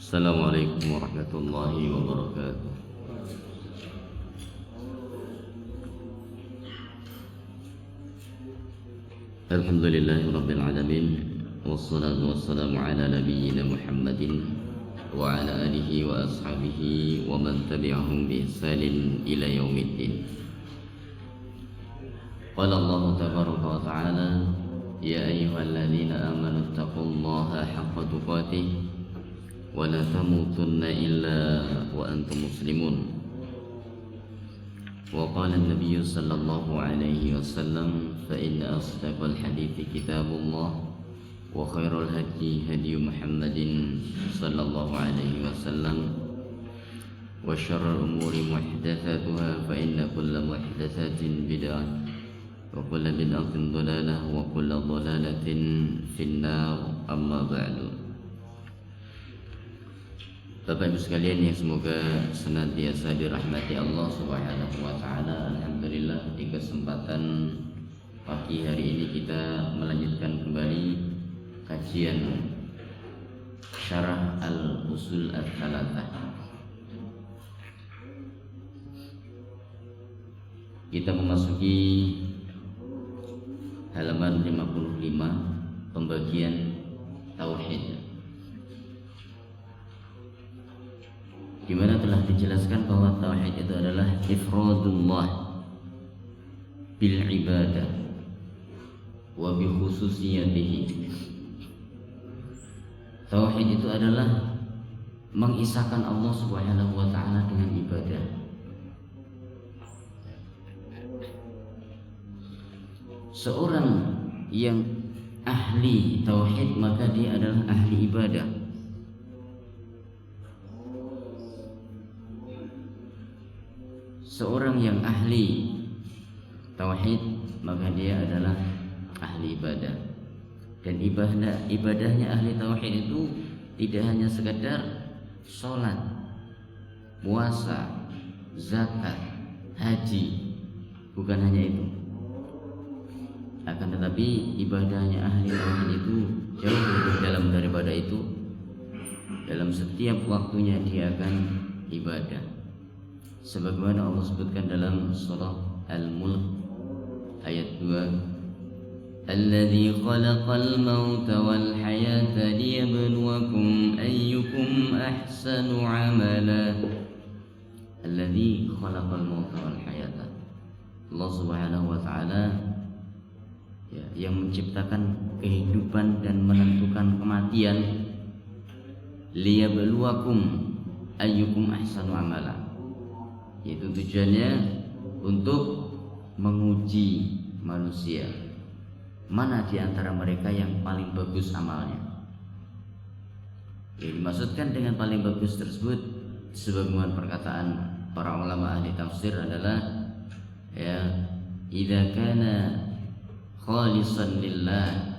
Assalamualaikum warahmatullahi wabarakatuh. Alhamdulillahi rabbil alamin, wassalatu wassalamu ala nabiyyina Muhammadin wa ala alihi wa ashabihi wa man tabi'ahum bi ihsanin ila yaumiddin. Qala Allah tabaraka wa ta'ala, ya ayyuhalladzina amanu taqullaha haqqa tuqatih wa la tamutunna illa wa antum muslimun. Wa qala an-nabiy sallallahu alaihi wasallam, fa inna asdaqal hadithi kitabullah wa khairal hadi hadi Muhammadin sallallahu alaihi wasallam wa syarrul umuri muhdatsatuha fa inna kulla muhdatsatin bid'ah wa kulla bid'atin dhalalah wa kulla dhalalatin finnar, amma ba'du. Bapak Ibu sekalian yang semoga senantiasa dirahmati Allah Subhanahu wa taala. Alhamdulillah, di kesempatan pagi hari ini kita melanjutkan kembali kajian Syarah Al-Usul Ats-Tsalatsah. Kita memasuki halaman 55, pembagian tauhid, di mana telah dijelaskan bahwa tauhid itu adalah ifradullah bil ibadah wa bi khususiyatihi. Tauhid itu adalah mengisahkan Allah Subhanahu wa taala dengan ibadah. Seorang yang ahli tauhid maka dia adalah ahli ibadah. Seorang yang ahli tauhid maka dia adalah ahli ibadah. Dan ibadahnya ahli tauhid itu tidak hanya sekadar sholat, puasa, zakat, haji, bukan hanya itu. Akan tetapi ibadahnya ahli tauhid itu jauh lebih dalam daripada itu. Dalam setiap waktunya dia akan ibadah, sebagaimana Allah sebutkan dalam surah Al-Mulk ayat 2, alladzi khalaqal mauta wal hayata liyabluwakum ayyukum ahsanu amala. Alladzi khalaqal mauta wal hayata, Allah Subhanahu wa taala yang menciptakan kehidupan dan menentukan kematian. Liyabluwakum ayyukum ahsanu amala, yaitu tujuannya untuk menguji manusia, mana di antara mereka yang paling bagus amalnya. Yang dimaksudkan dengan paling bagus tersebut, sebagaimana perkataan para ulama ahli tafsir adalah idza kana khalisan lillah,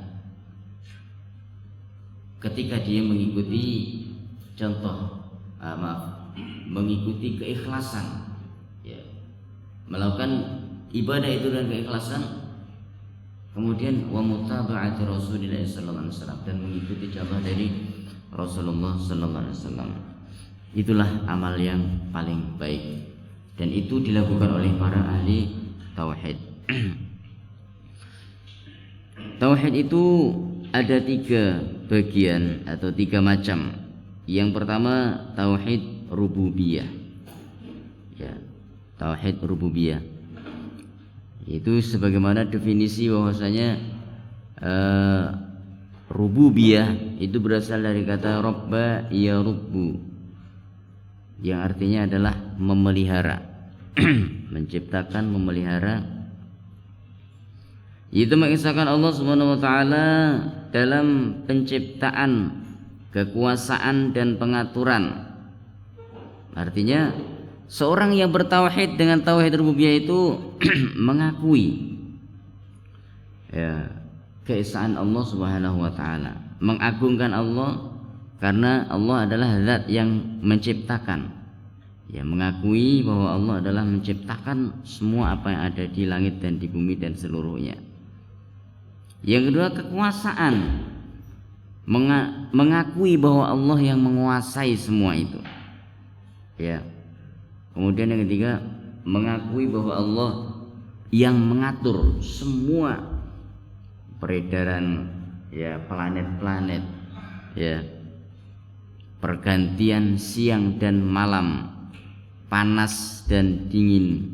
ketika dia mengikuti mengikuti keikhlasan, melakukan ibadah itu dengan keikhlasan, kemudian wa mutaba'ati Rasulillah sallallahu alaihi wasallam, dan mengikuti contoh dari Rasulullah sallallahu alaihi wasallam. Itulah amal yang paling baik, dan itu dilakukan oleh para ahli tauhid. Tauhid itu ada 3 bagian atau 3 macam. Yang pertama tauhid rububiyah, tauhid rububiyah itu sebagaimana definisi bahwasanya rububiyah itu berasal dari kata robba ya rubbu, yang artinya adalah memelihara, menciptakan, memelihara. Itu mengisahkan Allah Subhanahu wa taala dalam penciptaan, kekuasaan dan pengaturan. Artinya seorang yang bertauhid dengan tauhid rububiyah itu mengakui keesaan Allah Subhanahu wa taala, mengagungkan Allah karena Allah adalah zat yang menciptakan. Mengakui bahwa Allah adalah menciptakan semua apa yang ada di langit dan di bumi dan seluruhnya. Yang kedua kekuasaan, mengakui bahwa Allah yang menguasai semua itu. Ya. Kemudian yang ketiga, mengakui bahwa Allah yang mengatur semua peredaran ya planet-planet, ya, pergantian siang dan malam, panas dan dingin,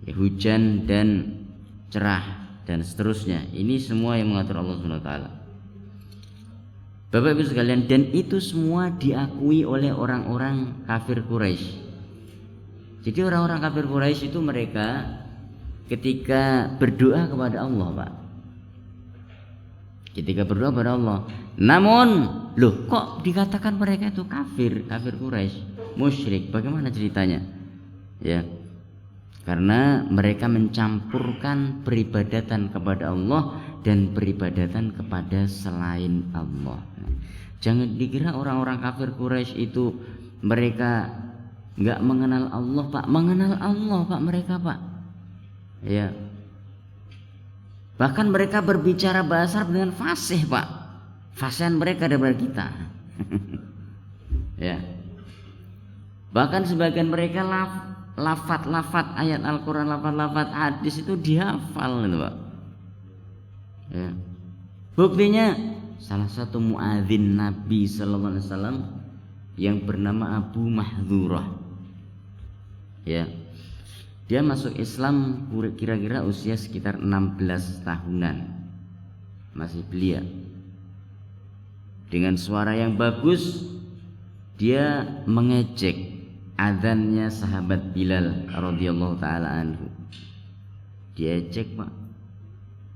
ya, hujan dan cerah dan seterusnya. Ini semua yang mengatur Allah Subhanahu wa taala. Bapak Ibu sekalian, dan itu semua diakui oleh orang-orang kafir Quraisy. Jadi orang-orang kafir Quraisy itu mereka ketika berdoa kepada Allah, Pak. Ketika berdoa kepada Allah. Namun, loh, kok dikatakan mereka itu kafir Quraisy, musyrik? Bagaimana ceritanya? Ya. Karena mereka mencampurkan peribadatan kepada Allah dan peribadatan kepada selain Allah. Jangan dikira orang-orang kafir Quraisy itu mereka enggak mengenal Allah, Pak. Mengenal Allah, Pak, mereka, Pak. Ya. Bahkan mereka berbicara bahasa Arab dengan fasih, Pak. Fasihan mereka daripada kita. Ya. Bahkan sebagian mereka lafaz-lafaz ayat Al-Qur'an, lafaz-lafaz hadis itu dihafal gitu, Pak. Ya. Buktinya salah satu muadzin Nabi sallallahu alaihi wasallam yang bernama Abu Mahdzurah. Ya. Dia masuk Islam kira-kira usia sekitar 16 tahunan. Masih belia. Dengan suara yang bagus dia mengejek adzannya sahabat Bilal radhiyallahu taala anhu. Diejek, Pak.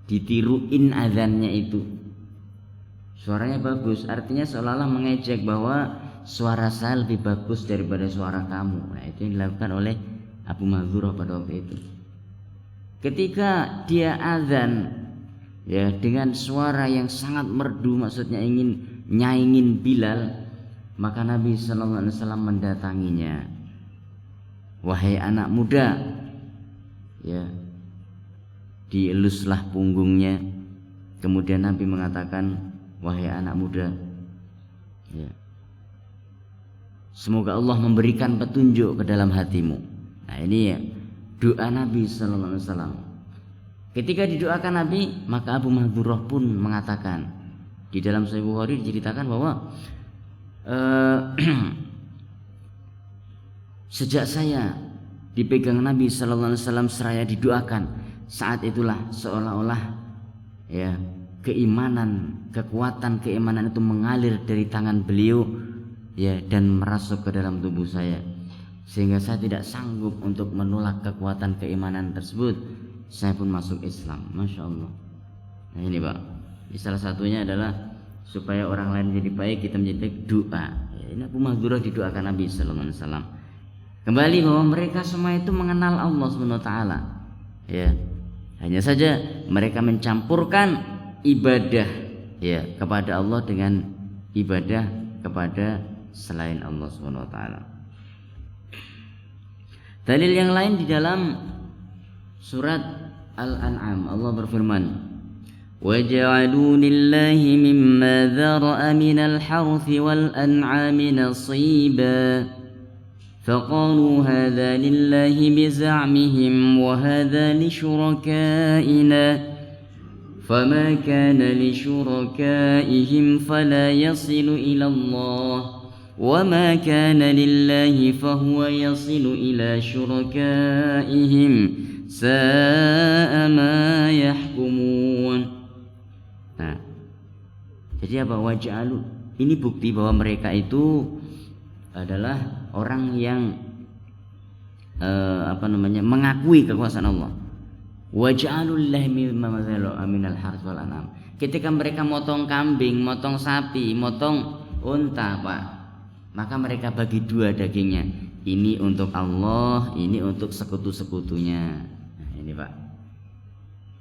Ditiruin adzannya itu. Suaranya bagus, artinya seolah-olah mengejek bahwa suara saya lebih bagus daripada suara kamu. Nah, itu yang dilakukan oleh Abu Mahdzurah pada waktu itu. Ketika dia azan ya dengan suara yang sangat merdu, maksudnya ingin nyaingin Bilal, maka Nabi sallallahu alaihi wasallam mendatanginya. Wahai anak muda, ya, dieluslah punggungnya. Kemudian Nabi mengatakan, wahai anak muda, ya, semoga Allah memberikan petunjuk ke dalam hatimu. Nah, ini ya doa Nabi sallallahu alaihi wasallam. Ketika didoakan Nabi, maka Abu Mahdzurah pun mengatakan, di dalam Sahih Bukhari diceritakan bahwa sejak saya dipegang Nabi sallallahu alaihi wasallam seraya didoakan, saat itulah seolah-olah ya keimanan, kekuatan keimanan itu mengalir dari tangan beliau ya dan merasuk ke dalam tubuh saya, sehingga saya tidak sanggup untuk menolak kekuatan keimanan tersebut. Saya pun masuk Islam. Masya Allah. Nah ini, Pak, salah satunya adalah supaya orang lain menjadi baik, kita menjadi baik, doa ya, ini Abu Mahdzurah didoakan Nabi sallallahu alaihi wasallam. Kembali bahwa mereka semua itu mengenal Allah Subhanahu wa taala. Ya. Hanya saja mereka mencampurkan ibadah ya kepada Allah dengan ibadah kepada selain Allah Subhanahu wa taala. Dalil yang lain di dalam surat Al-An'am, Allah berfirman, وَجَعَلُوا لِلَّهِ مِمَّا ذَرَأَ مِنَ الْحَرْثِ وَالْأَنْعَامِ نَصِيبًا فَقَالُوا هَذَا لِلَّهِ بِزَعْمِهِمْ وَهَذَا لِشُرَكَائِنَا فَمَا كَانَ لِشُرَكَائِهِمْ فَلَا يَصِلُ إِلَى اللَّهِ وَمَا كَانَ لِلَّهِ فَهُوَ يَصِلُ إِلَى شُرَكَائِهِمْ سَاءَ مَا يَحْكُمُونَ. Nah, jadi apa? Waja'alu, ini bukti bahwa mereka itu adalah orang yang mengakui kekuasaan Allah. Waja'alu lillahi mimma mazalu aminal harth wal an'am. Ketika mereka motong kambing, motong sapi, motong unta, Pak, maka mereka bagi dua dagingnya. Ini untuk Allah, ini untuk sekutu-sekutunya. Nah, ini, Pak.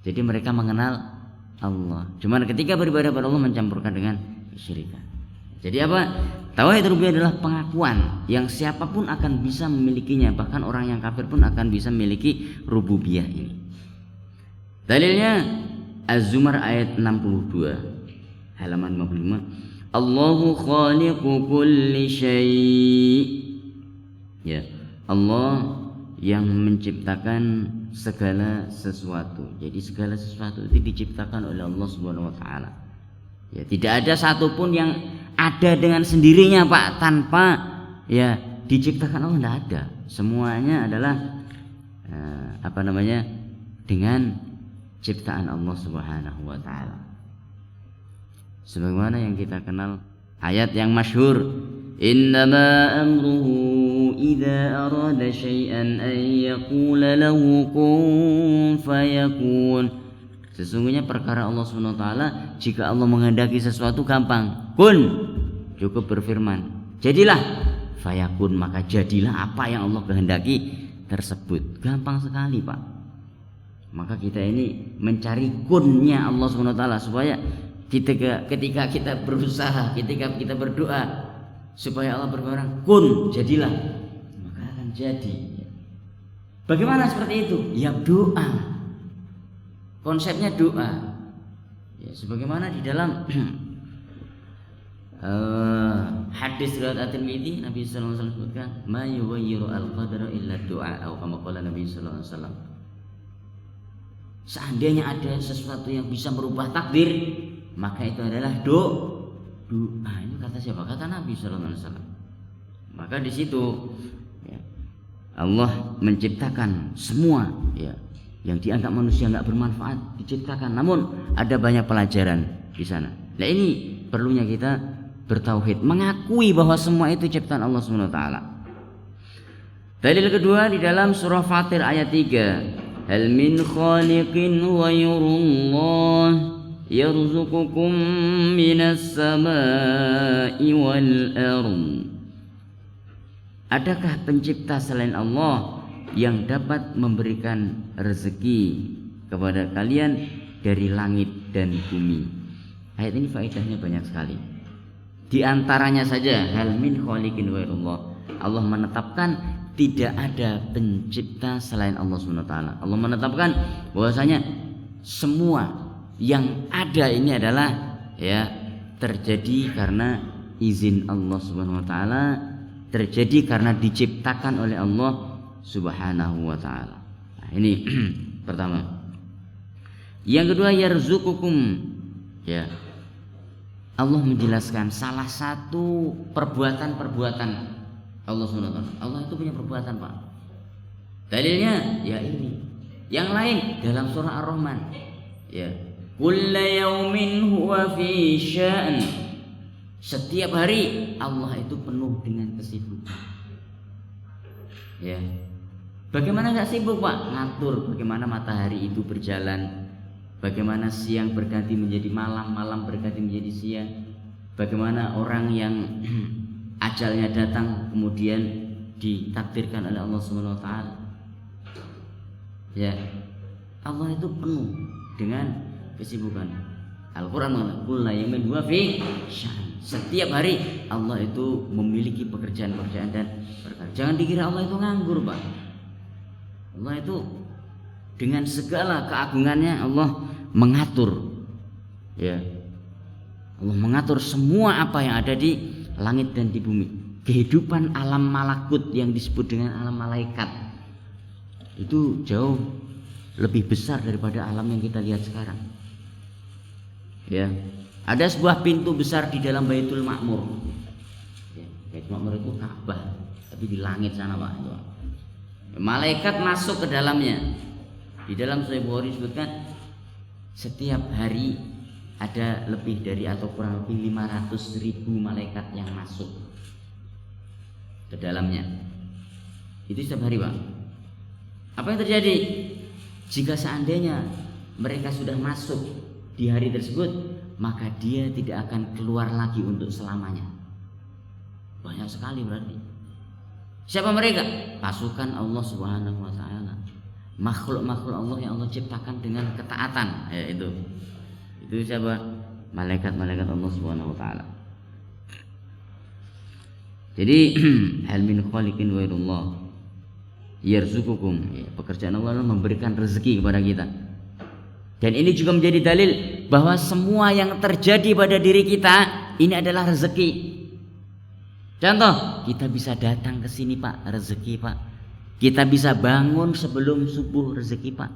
Jadi mereka mengenal Allah. Cuman ketika beribadah kepada Allah mencampurkan dengan kesyirikan. Jadi apa? Tauhid rububiyah adalah pengakuan yang siapapun akan bisa memilikinya, bahkan orang yang kafir pun akan bisa memiliki rububiyah ini. Dalilnya Az-Zumar ayat 62 halaman 55. Allahu khaliqu kulli syai'. Ya, Allah yang menciptakan segala sesuatu. Jadi segala sesuatu itu diciptakan oleh Allah Subhanahu wa taala. Ya, tidak ada satupun yang ada dengan sendirinya, Pak, tanpa ya diciptakan Allah, tidak ada. Semuanya adalah dengan ciptaan Allah Subhanahu wa taala. Sebagaimana yang kita kenal ayat yang masyhur, innama amruhu idza arada syai'an an yaqula lahu kun fayakun. Sesungguhnya perkara Allah Subhanahu wa taala, jika Allah menghendaki sesuatu gampang, kun, cukup berfirman, jadilah, fayakun, maka jadilah apa yang Allah kehendaki tersebut. Gampang sekali, Pak. Maka kita ini mencari kunnya Allah Subhanahu wa taala supaya ketika kita berusaha, ketika kita berdoa supaya Allah berfirman kun, jadilah, maka akan jadi. Bagaimana seperti itu? Ya doa. Konsepnya doa. Ya, sebagaimana di dalam hadis riwayat At-Tirmidzi, Nabi sallallahu alaihi wasallam sebutkan, "Ma yughayyiru al-qadara illa du'a," atau kama qala Nabi sallallahu alaihi wasallam. Seandainya ada sesuatu yang bisa merubah takdir, maka itu adalah doa. Ini kata siapa? Kata Nabi sallallahu alaihi wasallam. Maka di situ ya, Allah menciptakan semua ya yang dianggap manusia enggak bermanfaat diciptakan, namun ada banyak pelajaran di sana. Nah, ini perlunya kita bertauhid, mengakui bahwa semua itu ciptaan Allah Subhanahu wa taala. Dalil kedua di dalam surah Fatir ayat 3. Hal min khaliqin ghairullah yarzuqukum minas samai wal ardh. Adakah pencipta selain Allah yang dapat memberikan rezeki kepada kalian dari langit dan bumi? Ayat ini faedahnya banyak sekali. Di antaranya saja, hal min khaliqin ghairullah, Allah menetapkan tidak ada pencipta selain Allah Subhanahu wa taala. Allah menetapkan bahwasanya semua yang ada ini adalah ya terjadi karena izin Allah Subhanahu wa taala, terjadi karena diciptakan oleh Allah Subhanahu wa taala. Nah, ini pertama. Yang kedua, yarzuqukum. Ya. Allah menjelaskan salah satu perbuatan-perbuatan Allah Subhanahu wa taala. Allah itu punya perbuatan, Pak. Dalilnya ya ini. Yang lain dalam surah Ar-Rahman. Ya. Kullu yaumin huwa fi sya'n. Setiap hari Allah itu penuh dengan kesibukan. Ya. Bagaimana enggak sibuk, Pak? Ngatur bagaimana matahari itu berjalan, bagaimana siang berganti menjadi malam, malam berganti menjadi siang, bagaimana orang yang ajalnya datang kemudian ditakdirkan oleh Allah Subhanahu wa taala. Ya. Allah itu penuh dengan kesibukan. Al-Qur'an mengatakan kullu yaumin huwa fi sya'n. Setiap hari Allah itu memiliki pekerjaan-pekerjaan dan perkara. Jangan dikira Allah itu nganggur, Pak. Allah itu dengan segala keagungannya Allah mengatur. Ya. Allah mengatur semua apa yang ada di langit dan di bumi. Kehidupan alam malakut yang disebut dengan alam malaikat itu jauh lebih besar daripada alam yang kita lihat sekarang. Ya, ada sebuah pintu besar di dalam Baitul Ma'mur. Ya, Baitul Ma'mur itu Ka'bah, tapi di langit sana, Pak. Malaikat masuk ke dalamnya. Di dalam Sahih Bukhari disebutkan setiap hari ada lebih dari atau kurang lebih 500.000 malaikat yang masuk ke dalamnya. Itu setiap hari, Pak. Apa yang terjadi? Jika seandainya mereka sudah masuk di hari tersebut, maka dia tidak akan keluar lagi untuk selamanya. Banyak sekali berarti. Siapa mereka? Pasukan Allah Subhanahu wa taala. Makhluk-makhluk Allah yang Allah ciptakan dengan ketaatan. Ya, itu siapa? Malaikat-malaikat Allah Subhanahu wa taala. Jadi hal min khaliqin ghairullah yarzuqukum. Ya, pekerjaan Allah adalah memberikan rezeki kepada kita. Dan ini juga menjadi dalil bahwa semua yang terjadi pada diri kita ini adalah rezeki. Contoh, kita bisa datang ke sini Pak, rezeki Pak. Kita bisa bangun sebelum subuh, rezeki Pak.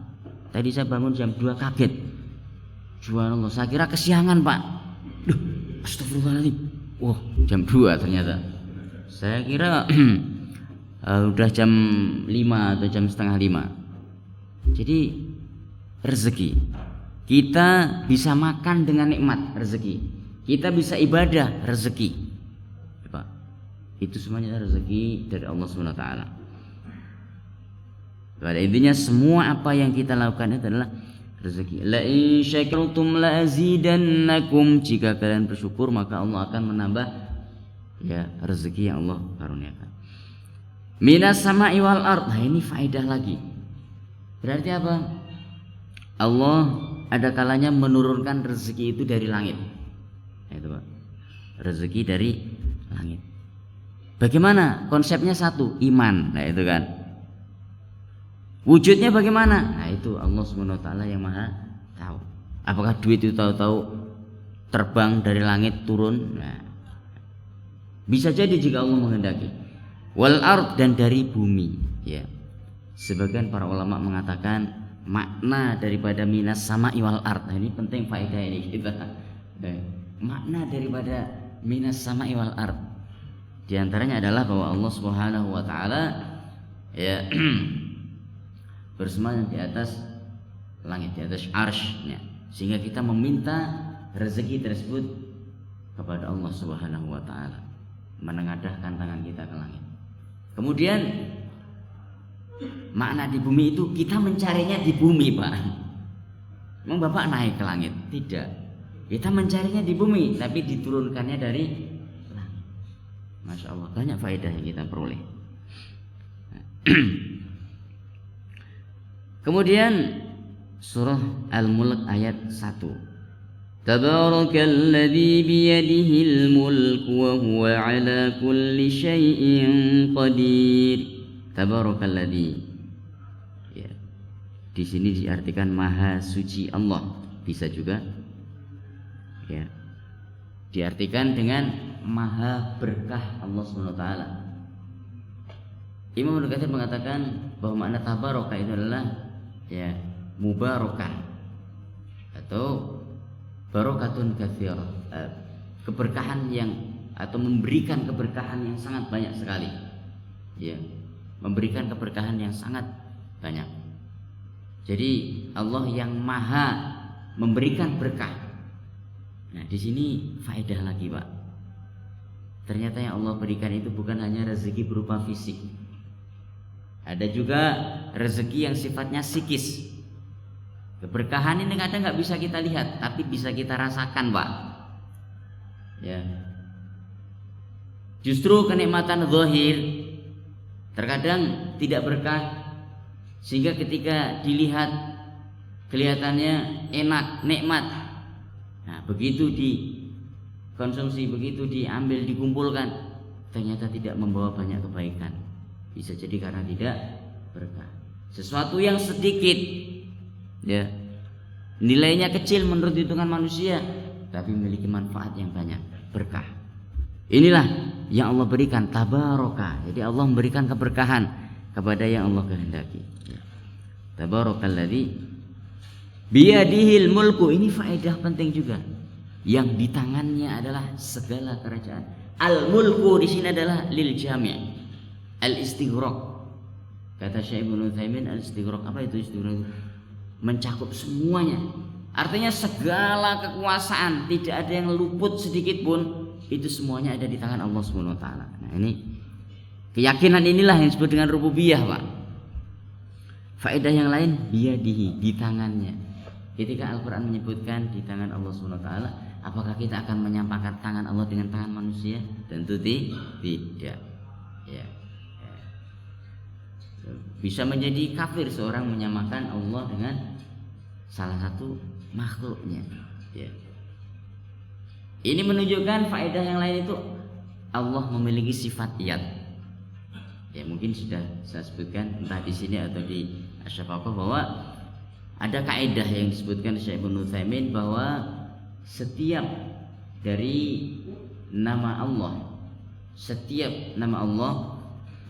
Tadi saya bangun jam 2 kaget. Subhanallah, saya kira kesiangan Pak. Duh, astagfirullahaladzim. Wah, jam 2 ternyata. Saya kira udah jam 5 atau jam setengah 5. Jadi rezeki. Kita bisa makan dengan nikmat, rezeki. Kita bisa ibadah, rezeki. Pak, itu semuanya rezeki dari Allah SWT. Pada intinya semua apa yang kita lakukan itu adalah rezeki. La in syakartum la azidannakum. Jika kalian bersyukur maka Allah akan menambah ya rezeki yang Allah karuniakan. Minas sama'i wal ard. Nah, ini faedah lagi. Berarti apa? Allah ada kalanya menurunkan rezeki itu dari langit. Itu Pak. Rezeki dari langit. Bagaimana? Konsepnya satu, iman. Nah, itu kan. Wujudnya bagaimana? Nah, itu Allah SWT yang Maha tahu. Apakah duit itu tahu-tahu terbang dari langit turun? Nah, bisa jadi jika Allah menghendaki. Wal ard, dan dari bumi, ya. Sebagian para ulama mengatakan makna daripada minas sama'i wal ard. Nah, ini penting faedah ini kita. Makna daripada minas sama'i wal ard di antaranya adalah bahwa Allah Subhanahu wa taala ya bersemayam di atas langit, di atas arsy-Nya, sehingga kita meminta rezeki tersebut kepada Allah Subhanahu wa taala, menengadahkan tangan kita ke langit. Kemudian makna di bumi itu kita mencarinya di bumi, Pak. Memang Bapak naik ke langit? Tidak. Kita mencarinya di bumi, tapi diturunkannya dari langit. Masya Allah, banyak faedah yang kita peroleh. Kemudian surah Al-Mulk ayat 1. Tabarakalladzi biyadihil mulku wa huwa ala kulli syai'in qadir. Tabarakalladzi. Ya. Di sini diartikan Maha Suci Allah, bisa juga ya diartikan dengan Maha Berkah Allah SWT. Imam Ibnu Katsir mengatakan bahwa makna tabaraka itu adalah ya mubarakah atau barokatun katsirah, keberkahan yang atau memberikan keberkahan yang sangat banyak sekali, ya, memberikan keberkahan yang sangat banyak. Jadi Allah yang maha memberikan berkah. Nah, di sini faedah lagi, Pak. Ternyata yang Allah berikan itu bukan hanya rezeki berupa fisik. Ada juga rezeki yang sifatnya psikis. Keberkahan ini kadang nggak bisa kita lihat, tapi bisa kita rasakan, Pak. Ya. Justru kenikmatan zahir terkadang tidak berkah, sehingga ketika dilihat kelihatannya enak, nikmat. Nah, begitu dikonsumsi, begitu diambil, dikumpulkan, ternyata tidak membawa banyak kebaikan. Bisa jadi karena tidak berkah. Sesuatu yang sedikit, ya, nilainya kecil menurut hitungan manusia, tapi memiliki manfaat yang banyak, berkah. Inilah yang Allah berikan, tabaraka. Jadi Allah memberikan keberkahan kepada yang Allah kehendaki. Tabarakalladzi biyadihil mulku. Ini faedah penting juga. Yang di tangannya adalah segala kerajaan. Al mulku di sini adalah lil jami', al istighraq. Kata Syekh Ibnu Utsaimin, al istighraq, apa itu istighraq? Mencakup semuanya. Artinya segala kekuasaan, tidak ada yang luput sedikit pun. Itu semuanya ada di tangan Allah Subhanahu wa taala. Nah, ini keyakinan inilah yang disebut dengan rububiyah, Pak. Faedah yang lain, biyadihi, di tangannya. Ketika Al-Quran menyebutkan di tangan Allah Subhanahu wa taala, apakah kita akan menyampaikan tangan Allah dengan tangan manusia? Tentu tidak. Ya. Bisa menjadi kafir seorang menyamakan Allah dengan salah satu makhluknya. Ya. Ini menunjukkan faedah yang lain itu Allah memiliki sifat yad. Ya, mungkin sudah saya sebutkan entah di sini atau di Asy-Syafaqah bahwa ada kaidah yang disebutkan Syekh Ibnu Utsaimin bahwa setiap dari nama Allah. Setiap nama Allah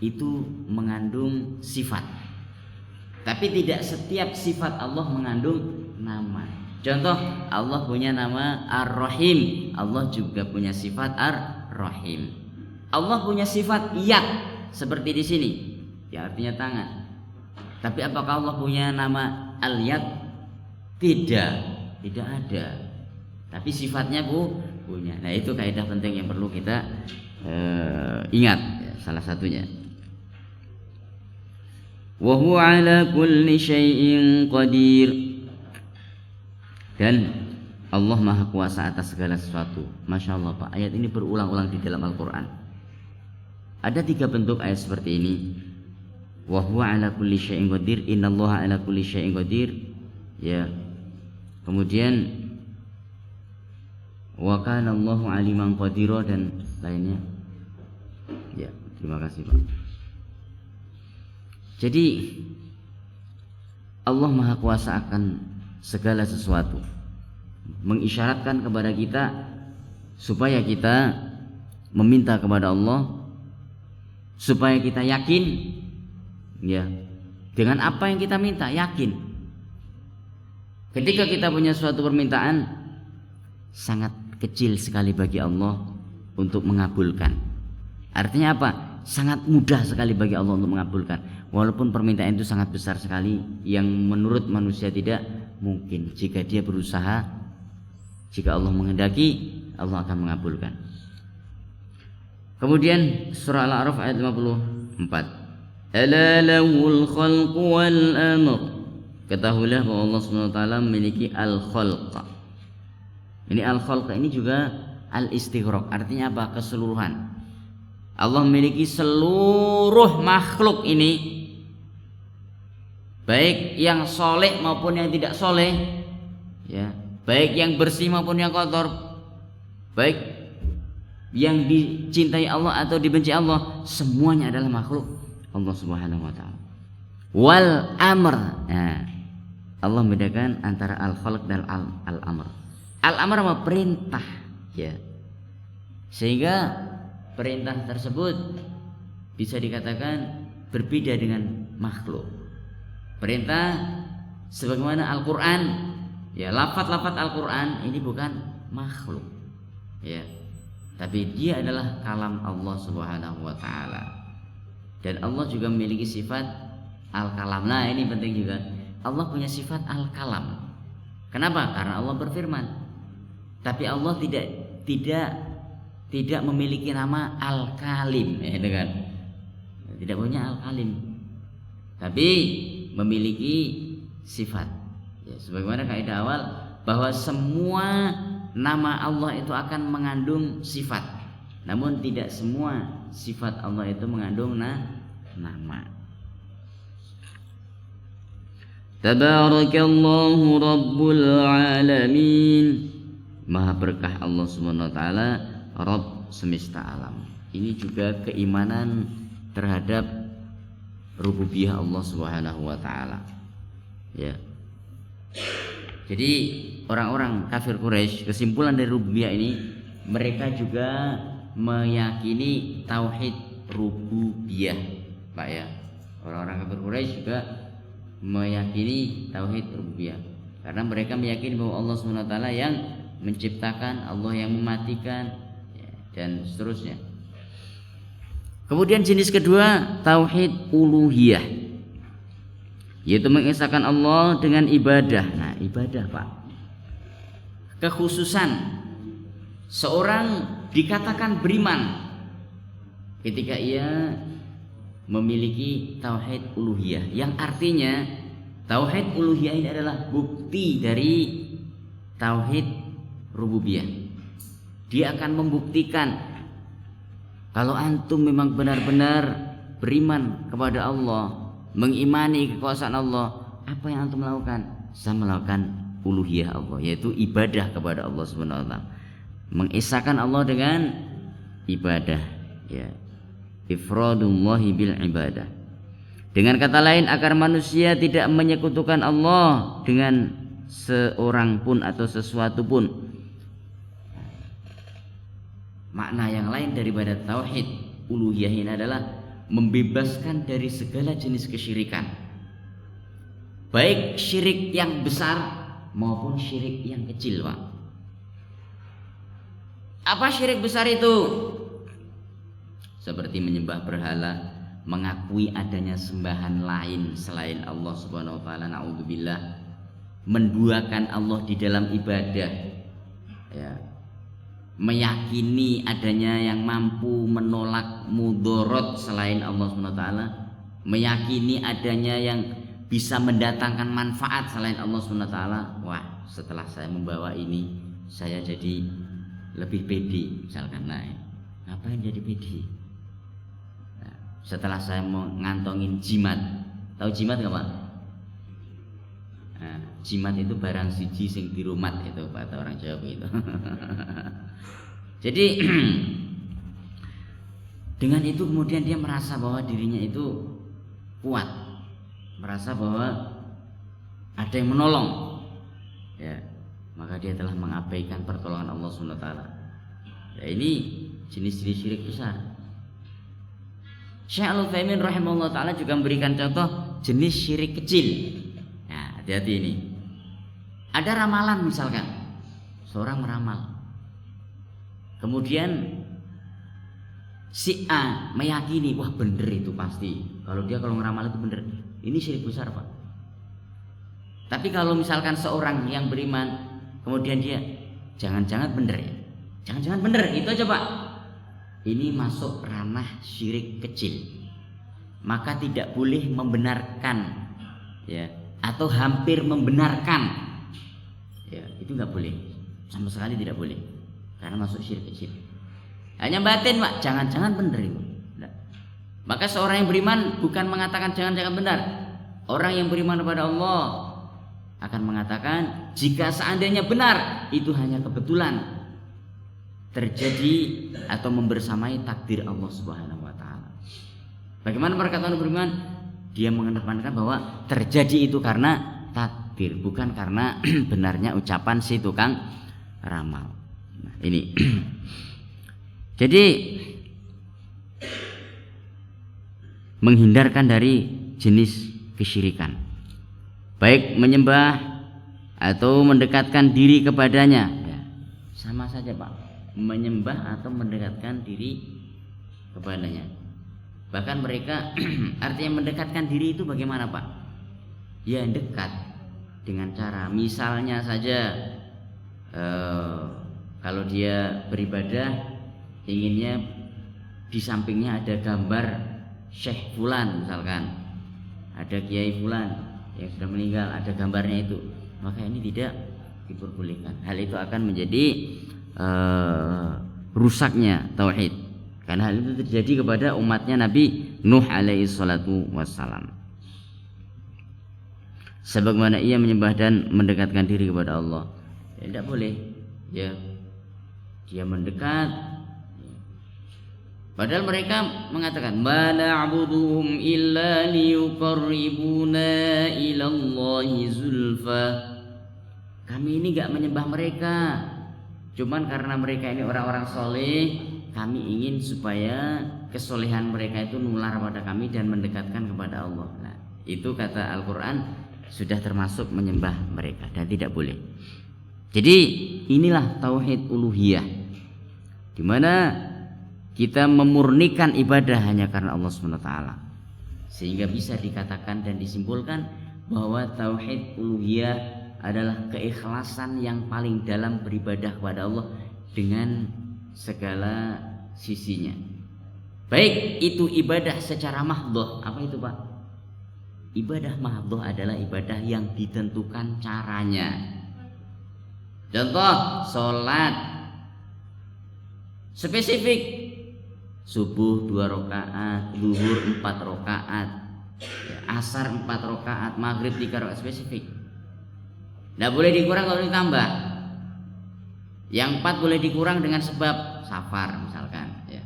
itu mengandung sifat, tapi tidak setiap sifat Allah mengandung nama. Contoh, Allah punya nama Ar-Rahim, Allah juga punya sifat Ar-Rahim. Allah punya sifat Yad seperti di sini, ya artinya tangan. Tapi apakah Allah punya nama Al-Yad? Tidak ada. Tapi sifatnya punya. Nah, itu kaidah penting yang perlu kita ingat, ya, salah satunya. Wa huwa ala kulli syai'in qadir. Dan Allah Maha Kuasa atas segala sesuatu. Masya Allah Pak, ayat ini berulang-ulang di dalam Al-Quran. Ada 3 bentuk ayat seperti ini. Wa huwa ala kulli syai'in qadir, innallaha ala kulli syai'in qadir. Ya. Kemudian wa kana Allahu aliman qadira dan lainnya. Ya, terima kasih Pak. Jadi Allah Maha Kuasa akan segala sesuatu, mengisyaratkan kepada kita supaya kita meminta kepada Allah, supaya kita yakin, ya, dengan apa yang kita minta, yakin. Ketika kita punya suatu permintaan, sangat kecil sekali bagi Allah untuk mengabulkan. Artinya apa? Sangat mudah sekali bagi Allah untuk mengabulkan. Walaupun permintaan itu sangat besar sekali, yang menurut manusia tidak mungkin. Jika dia berusaha, jika Allah menghendaki, Allah akan mengabulkan. Kemudian surah Al-A'raf ayat 54. Ala lahul khalqu wal amr. Ketahuilah bahwa Allah SWT memiliki al-khalq. Ini al-khalq ini juga al-istighraq. Artinya apa? Keseluruhan. Allah memiliki seluruh makhluk ini, baik yang soleh maupun yang tidak soleh, ya, baik yang bersih maupun yang kotor, baik yang dicintai Allah atau dibenci Allah, semuanya adalah makhluk Allah Subhanahu wa taala. Wal amr. Nah, Allah membedakan antara al-khalq dan al-amr. Al-amr apa? Perintah, ya. Sehingga perintah tersebut bisa dikatakan berbeda dengan makhluk. Perintah sebagaimana Al-Quran, ya, lafaz-lafaz Al-Quran ini bukan makhluk, ya, tapi dia adalah kalam Allah Subhanahu wa taala. Dan Allah juga memiliki sifat Al-Kalam. Nah, ini penting juga. Allah punya sifat Al-Kalam. Kenapa? Karena Allah berfirman. Tapi Allah tidak memiliki nama Al-Kalim, ya, kan? Tidak punya Al-Kalim, tapi memiliki sifat, ya, sebagaimana kaidah awal bahwa semua nama Allah itu akan mengandung sifat, namun tidak semua sifat Allah itu mengandung nama. Tabarakallahu Rabbul Alamin. Maha berkah Allah Subhanahu wa taala, Rabb semesta alam. Ini juga keimanan terhadap rububiyah Allah Subhanahu wa taala. Ya. Jadi orang-orang kafir Quraisy, kesimpulan dari rububiyah ini, mereka juga meyakini tauhid rububiyah, Pak, ya. Orang-orang kafir Quraisy juga meyakini tauhid rububiyah, karena mereka meyakini bahwa Allah Subhanahu wa taala yang menciptakan, Allah yang mematikan, ya, dan seterusnya. Kemudian jenis kedua, tauhid uluhiyah, yaitu mengesahkan Allah dengan ibadah. Nah, ibadah, Pak, kekhususan seorang dikatakan beriman ketika ia memiliki tauhid uluhiyah, yang artinya tauhid uluhiyah ini adalah bukti dari tauhid rububiyah. Dia akan membuktikan kalau antum memang benar-benar beriman kepada Allah, mengimani kekuasaan Allah, apa yang antum lakukan? Saya melakukan uluhiyah Allah, yaitu ibadah kepada Allah Subhanahu wa taala. Mengesahkan Allah dengan ibadah, ya. Ifradullahi bil ibadah. Dengan kata lain, agar manusia tidak menyekutukan Allah dengan seorang pun atau sesuatu pun. makna yang lain daripada tauhid uluhiyah ini adalah membebaskan dari segala jenis kesyirikan, baik syirik yang besar maupun syirik yang kecil, Pak. Apa syirik besar itu? Seperti menyembah berhala, mengakui adanya sembahan lain selain Allah Subhanahu wa taala, naudzubillah, menduakan Allah di dalam ibadah, ya, meyakini adanya yang mampu menolak mudorot selain Allah Subhanahu wa taala, meyakini adanya yang bisa mendatangkan manfaat selain Allah Subhanahu wa taala. Wah, setelah saya membawa ini saya jadi lebih pede misalkan. Nah, ngapain jadi pede? Nah, setelah saya mau ngantongin jimat, tahu jimat nggak, Pak? Nah, jimat itu barang siji sing dirumat itu kata orang Jawa itu. Jadi dengan itu kemudian dia merasa bahwa dirinya itu kuat, merasa bahwa ada yang menolong, ya, maka dia telah mengabaikan pertolongan Allah Subhanahu wa taala. Ya, ini jenis-jenis syirik besar. Syekh Al-Utsaimin rahimahullah taala juga memberikan contoh jenis syirik kecil. Nah, hati-hati ini. Ada ramalan misalkan, seorang meramal, kemudian si A meyakini, wah bener itu pasti, kalau ngeramal itu bener. Ini syirik besar, Pak. Tapi kalau misalkan seorang yang beriman, kemudian dia jangan-jangan bener ya, jangan-jangan bener, itu aja, Pak. Ini masuk ranah syirik kecil. Maka tidak boleh membenarkan, ya, atau hampir membenarkan, ya, itu nggak boleh, sama sekali tidak boleh, karena masuk syirik kecil. Hanya batin, Pak, jangan-jangan benar itu. Nah, maka seorang yang beriman bukan mengatakan jangan-jangan benar. Orang yang beriman kepada Allah akan mengatakan jika seandainya benar itu hanya kebetulan terjadi atau membersamai takdir Allah Subhanahu wa taala. Bagaimana perkataan beriman? Dia mengedepankan bahwa terjadi itu karena takdir, bukan karena benarnya ucapan si tukang ramal. Nah, ini. Jadi menghindarkan dari jenis kesyirikan, baik menyembah atau mendekatkan diri kepadanya, ya, sama saja, Pak, menyembah atau mendekatkan diri kepadanya. Bahkan mereka artinya mendekatkan diri itu bagaimana, Pak? Ya, dekat dengan cara misalnya saja kalau dia beribadah inginnya di sampingnya ada gambar Syekh Fulan misalkan, ada Kiai Fulan yang sudah meninggal, ada gambarnya itu, maka ini tidak diperbolehkan. Hal itu akan menjadi rusaknya tauhid, karena hal itu terjadi kepada umatnya Nabi Nuh alaihi salatu wassalam. Sebagaimana ia menyembah dan mendekatkan diri kepada Allah, ya, tidak boleh, ya, dia mendekat. Padahal mereka mengatakan ma na'buduhum illa liyuqarribuna ilallahi zulfa. Kami ini enggak menyembah mereka cuman karena mereka ini orang-orang soleh, kami ingin supaya kesolehan mereka itu nular pada kami dan mendekatkan kepada Allah. Nah, itu kata Al-Quran sudah termasuk menyembah mereka dan tidak boleh. Jadi inilah tauhid uluhiyah, di mana kita memurnikan ibadah hanya karena Allah SWT, sehingga bisa dikatakan dan disimpulkan bahwa tauhid uluhiyah adalah keikhlasan yang paling dalam beribadah kepada Allah dengan segala sisinya. Baik itu ibadah secara mahdhah. Apa itu, Pak? Ibadah mahdhah adalah ibadah yang ditentukan caranya. Contoh, sholat spesifik, subuh 2 rakaat, zuhur 4 rakaat, asar 4 rakaat, maghrib 3 rakaat, spesifik. Tidak boleh dikurang, kalau ditambah. Yang 4 boleh dikurang dengan sebab safar misalkan, ya.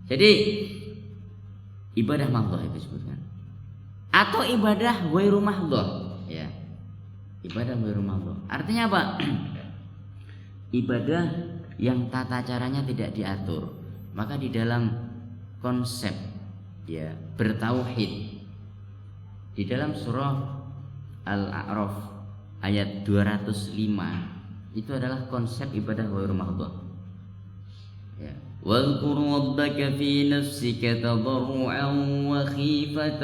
Jadi ibadah mahdhah itu disebutkan, atau ibadah ghairu mahdhah, ya. Ibadah ghairu mahdhah artinya apa? Ibadah yang tata caranya tidak diatur. Maka di dalam konsep ya bertauhid di dalam surah Al-A'raf ayat 205 itu adalah konsep ibadah ghairu mahdhah. Ya. واذكر ربك في نفسك تضرعا وخيفة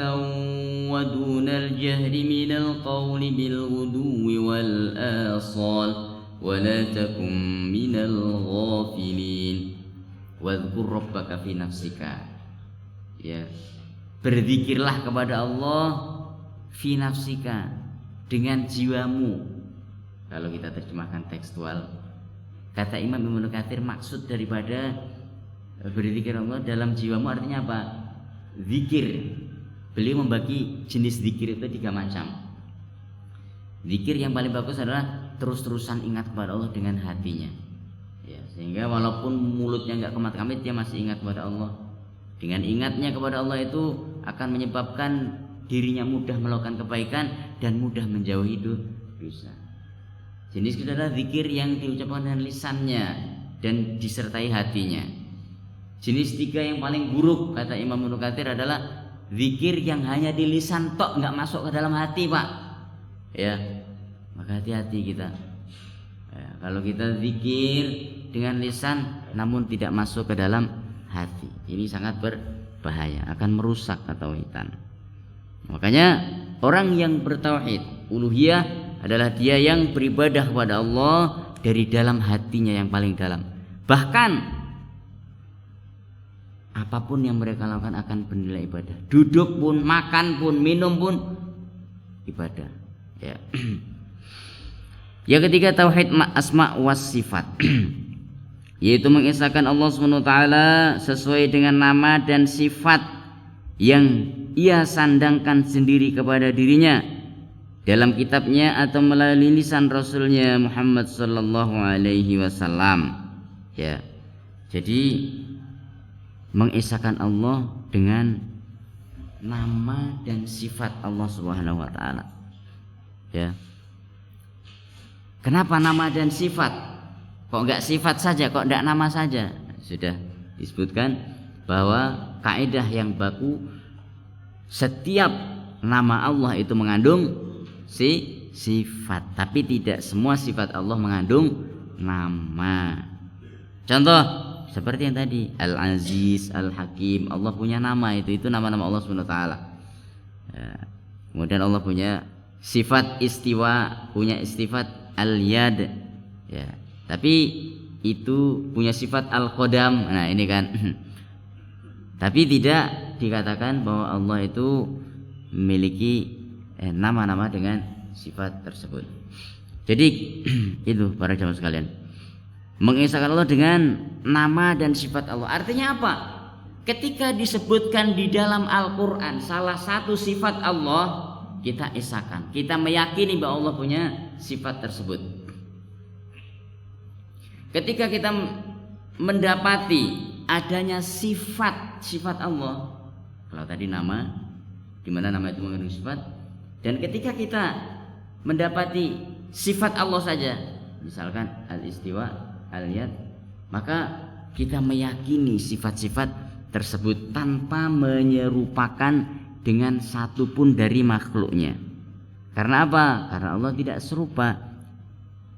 ودون الجهر من القول بالغدو والآصال ولا تكن من الغافلين واذكر ربك في نفسك ya berzikirlah kepada Allah fi nafsika dengan jiwamu. Kalau kita terjemahkan tekstual, kata Imam Ibnu Katsir maksud daripada berzikir Allah dalam jiwamu artinya apa? Zikir. Beliau membagi jenis zikir itu 3 macam. Zikir yang paling bagus adalah terus-terusan ingat kepada Allah dengan hatinya. Ya, sehingga walaupun mulutnya enggak kemat-kamit dia masih ingat kepada Allah. Dengan ingatnya kepada Allah itu akan menyebabkan dirinya mudah melakukan kebaikan dan mudah menjauhi dosa. Jenis kedua adalah zikir yang diucapkan dengan lisannya dan disertai hatinya. Jenis 3 yang paling buruk kata Imam Ibnu Katsir adalah zikir yang hanya di lisan tok, enggak masuk ke dalam hati, Pak. Ya. Maka hati-hati kita. Ya, kalau kita zikir dengan lisan namun tidak masuk ke dalam hati, ini sangat berbahaya, akan merusak ketauhidan. Makanya orang yang bertauhid uluhiyah adalah dia yang beribadah kepada Allah dari dalam hatinya yang paling dalam. Bahkan apapun yang mereka lakukan akan bernilai ibadah. Duduk pun, makan pun, minum pun ibadah. Ya. Yang ketiga tauhid asma was sifat. Yaitu mengesahkan Allah SWT sesuai dengan nama dan sifat yang ia sandangkan sendiri kepada dirinya dalam kitabnya atau melalui lisan Rasulnya Muhammad sallallahu alaihi wasallam. Ya. Jadi mengesahkan Allah dengan nama dan sifat Allah Subhanahu wa taala. Ya. Kenapa nama dan sifat? Kok enggak sifat saja, kok enggak nama saja? Sudah disebutkan bahwa kaidah yang baku setiap nama Allah itu mengandung sifat, tapi tidak semua sifat Allah mengandung nama. Contoh seperti yang tadi Al-Aziz, Al-Hakim, Allah punya nama itu nama-nama Allah Subhanahu wa taala. Ya. Kemudian Allah punya sifat istiwa, punya sifat al-yad. Ya. Tapi itu punya sifat al-qadam. Nah, ini kan. Tapi tidak dikatakan bahwa Allah itu memiliki nama-nama dengan sifat tersebut. Jadi itu para jamaah sekalian. Mengesahkan Allah dengan nama dan sifat Allah. Artinya apa? Ketika disebutkan di dalam Al-Quran salah satu sifat Allah, kita esahkan. Kita meyakini bahwa Allah punya sifat tersebut. Ketika kita mendapati adanya sifat Allah, kalau tadi nama, di mana nama itu mengandung sifat, dan ketika kita mendapati sifat Allah saja, misalkan al-istiwa, al-yad, maka kita meyakini sifat-sifat tersebut tanpa menyerupakan dengan satu pun dari makhluknya. Karena apa? Karena Allah tidak serupa.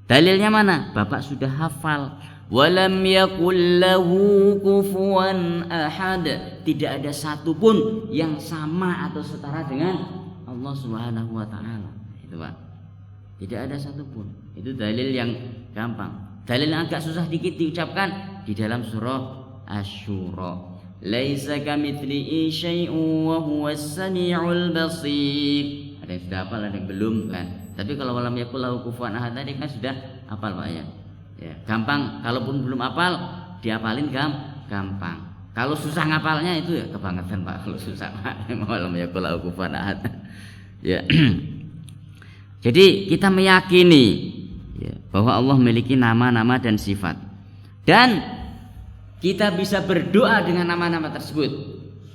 Dalilnya mana? Bapak sudah hafal. Walam yakul lahu kufuwan ahad. Tidak ada satu pun yang sama atau setara dengan Allah Subhanahu wa taala. Itu, Pak. Tidak ada satu pun. Itu dalil yang gampang. Dalil yang agak susah dikit diucapkan di dalam surah Asy-Syura. Laisa kamitslihi syai'un wa huwas samiul basir. Ada yang sudah hafal, ada yang belum kan. Tapi kalau walam yakul lahu kufuwan ahad tadi kan sudah hafal, Pak ya. Ya, gampang. Kalaupun belum hafal, dihafalin gampang. Kalau susah ngapalnya itu ya kebangetan, Pak. Kalau susah, Pak. Walam yakul lahu kufuwan ahad. Ya. Jadi kita meyakini ya, bahwa Allah memiliki nama-nama dan sifat. Dan kita bisa berdoa dengan nama-nama tersebut.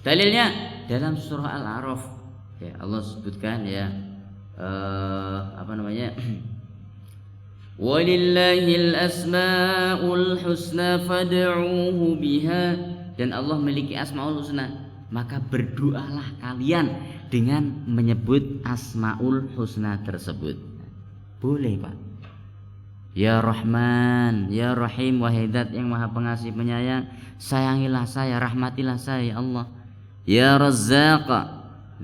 Dalilnya dalam surah Al-A'raf. Ya, Allah sebutkan ya Walillahil asmaul husna fad'uuhu biha, dan Allah memiliki asmaul husna, maka berdoalah kalian dengan menyebut asmaul husna tersebut. Boleh Pak. Ya Rahman, Ya Rahim, wahai Zat yang Maha Pengasih Penyayang, sayangilah saya, rahmatilah saya ya Allah. Ya Razzaq,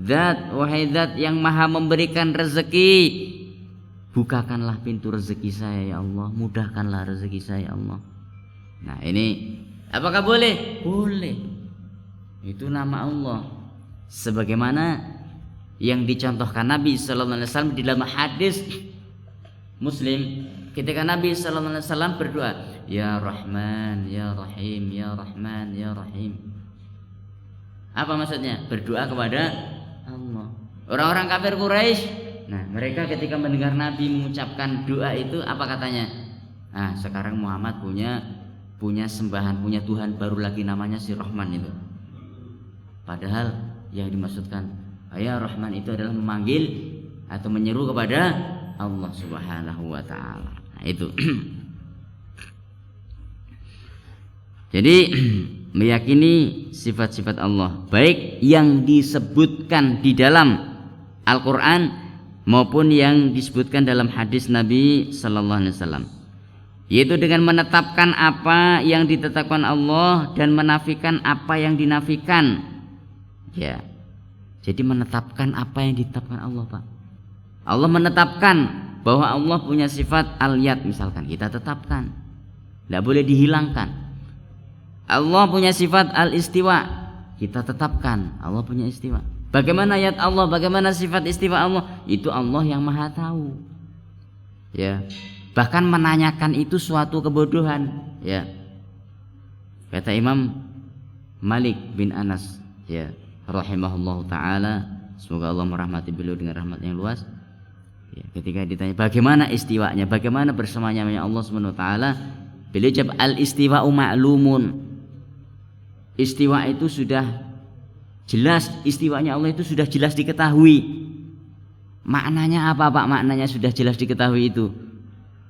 Zat, wahai Zat yang Maha memberikan rezeki, bukakanlah pintu rezeki saya ya Allah, mudahkanlah rezeki saya ya Allah. Nah ini apakah boleh? Boleh. Itu nama Allah. Sebagaimana yang dicontohkan Nabi sallallahu alaihi wasallam di dalam hadis Muslim, ketika Nabi sallallahu alaihi wasallam berdoa, Ya Rahman, Ya Rahim, Ya Rahman, Ya Rahim. Apa maksudnya? Berdoa kepada Allah. Orang-orang kafir Quraisy, nah mereka ketika mendengar Nabi mengucapkan doa itu apa katanya? Nah sekarang Muhammad punya sembahan, punya Tuhan baru lagi, namanya si Rahman itu. Padahal yang dimaksudkan Ya Rahman itu adalah memanggil atau menyeru kepada Allah Subhanahu wa taala. Nah itu. Jadi meyakini sifat-sifat Allah, baik yang disebutkan di dalam Al-Qur'an maupun yang disebutkan dalam hadis Nabi sallallahu alaihi wasallam, yaitu dengan menetapkan apa yang ditetapkan Allah dan menafikan apa yang dinafikan. Ya. Jadi menetapkan apa yang ditetapkan Allah, Pak. Allah menetapkan bahwa Allah punya sifat al-yad misalkan, kita tetapkan. Tidak boleh dihilangkan. Allah punya sifat al-istiwa, kita tetapkan. Allah punya istiwa. Bagaimana ayat Allah, bagaimana sifat istiwa Allah, itu Allah yang Maha tahu. Ya. Bahkan menanyakan itu suatu kebodohan, ya. Kata Imam Malik bin Anas, ya, rahimahullahu taala, semoga Allah merahmati beliau dengan rahmat yang luas. Ya, ketika ditanya bagaimana istiwanya, bagaimana bersamanya Allah Subhanahu wa taala, beliau jawab al-istiwa'u ma'lumun. Istiwa itu sudah jelas, istiwanya Allah itu sudah jelas diketahui. Maknanya apa Pak? Maknanya sudah jelas diketahui itu.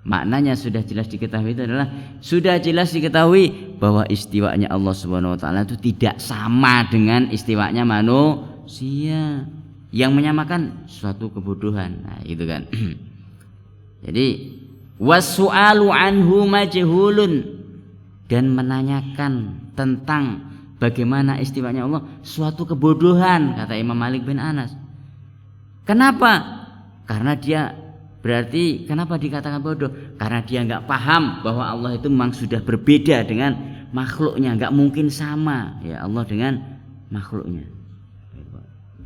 Maknanya sudah jelas diketahui itu adalah sudah jelas diketahui bahwa istiwanya Allah Subhanahu wa taala itu tidak sama dengan istiwanya manusia. Yang menyamakan suatu kebodohan. Nah, itu kan. Jadi wasu'alu anhu majhulun, dan menanyakan tentang bagaimana istiwanya Allah suatu kebodohan, kata Imam Malik bin Anas. Kenapa? Karena dia berarti kenapa dikatakan bodoh? Karena dia nggak paham bahwa Allah itu memang sudah berbeda dengan makhluknya, nggak mungkin sama ya Allah dengan makhluknya.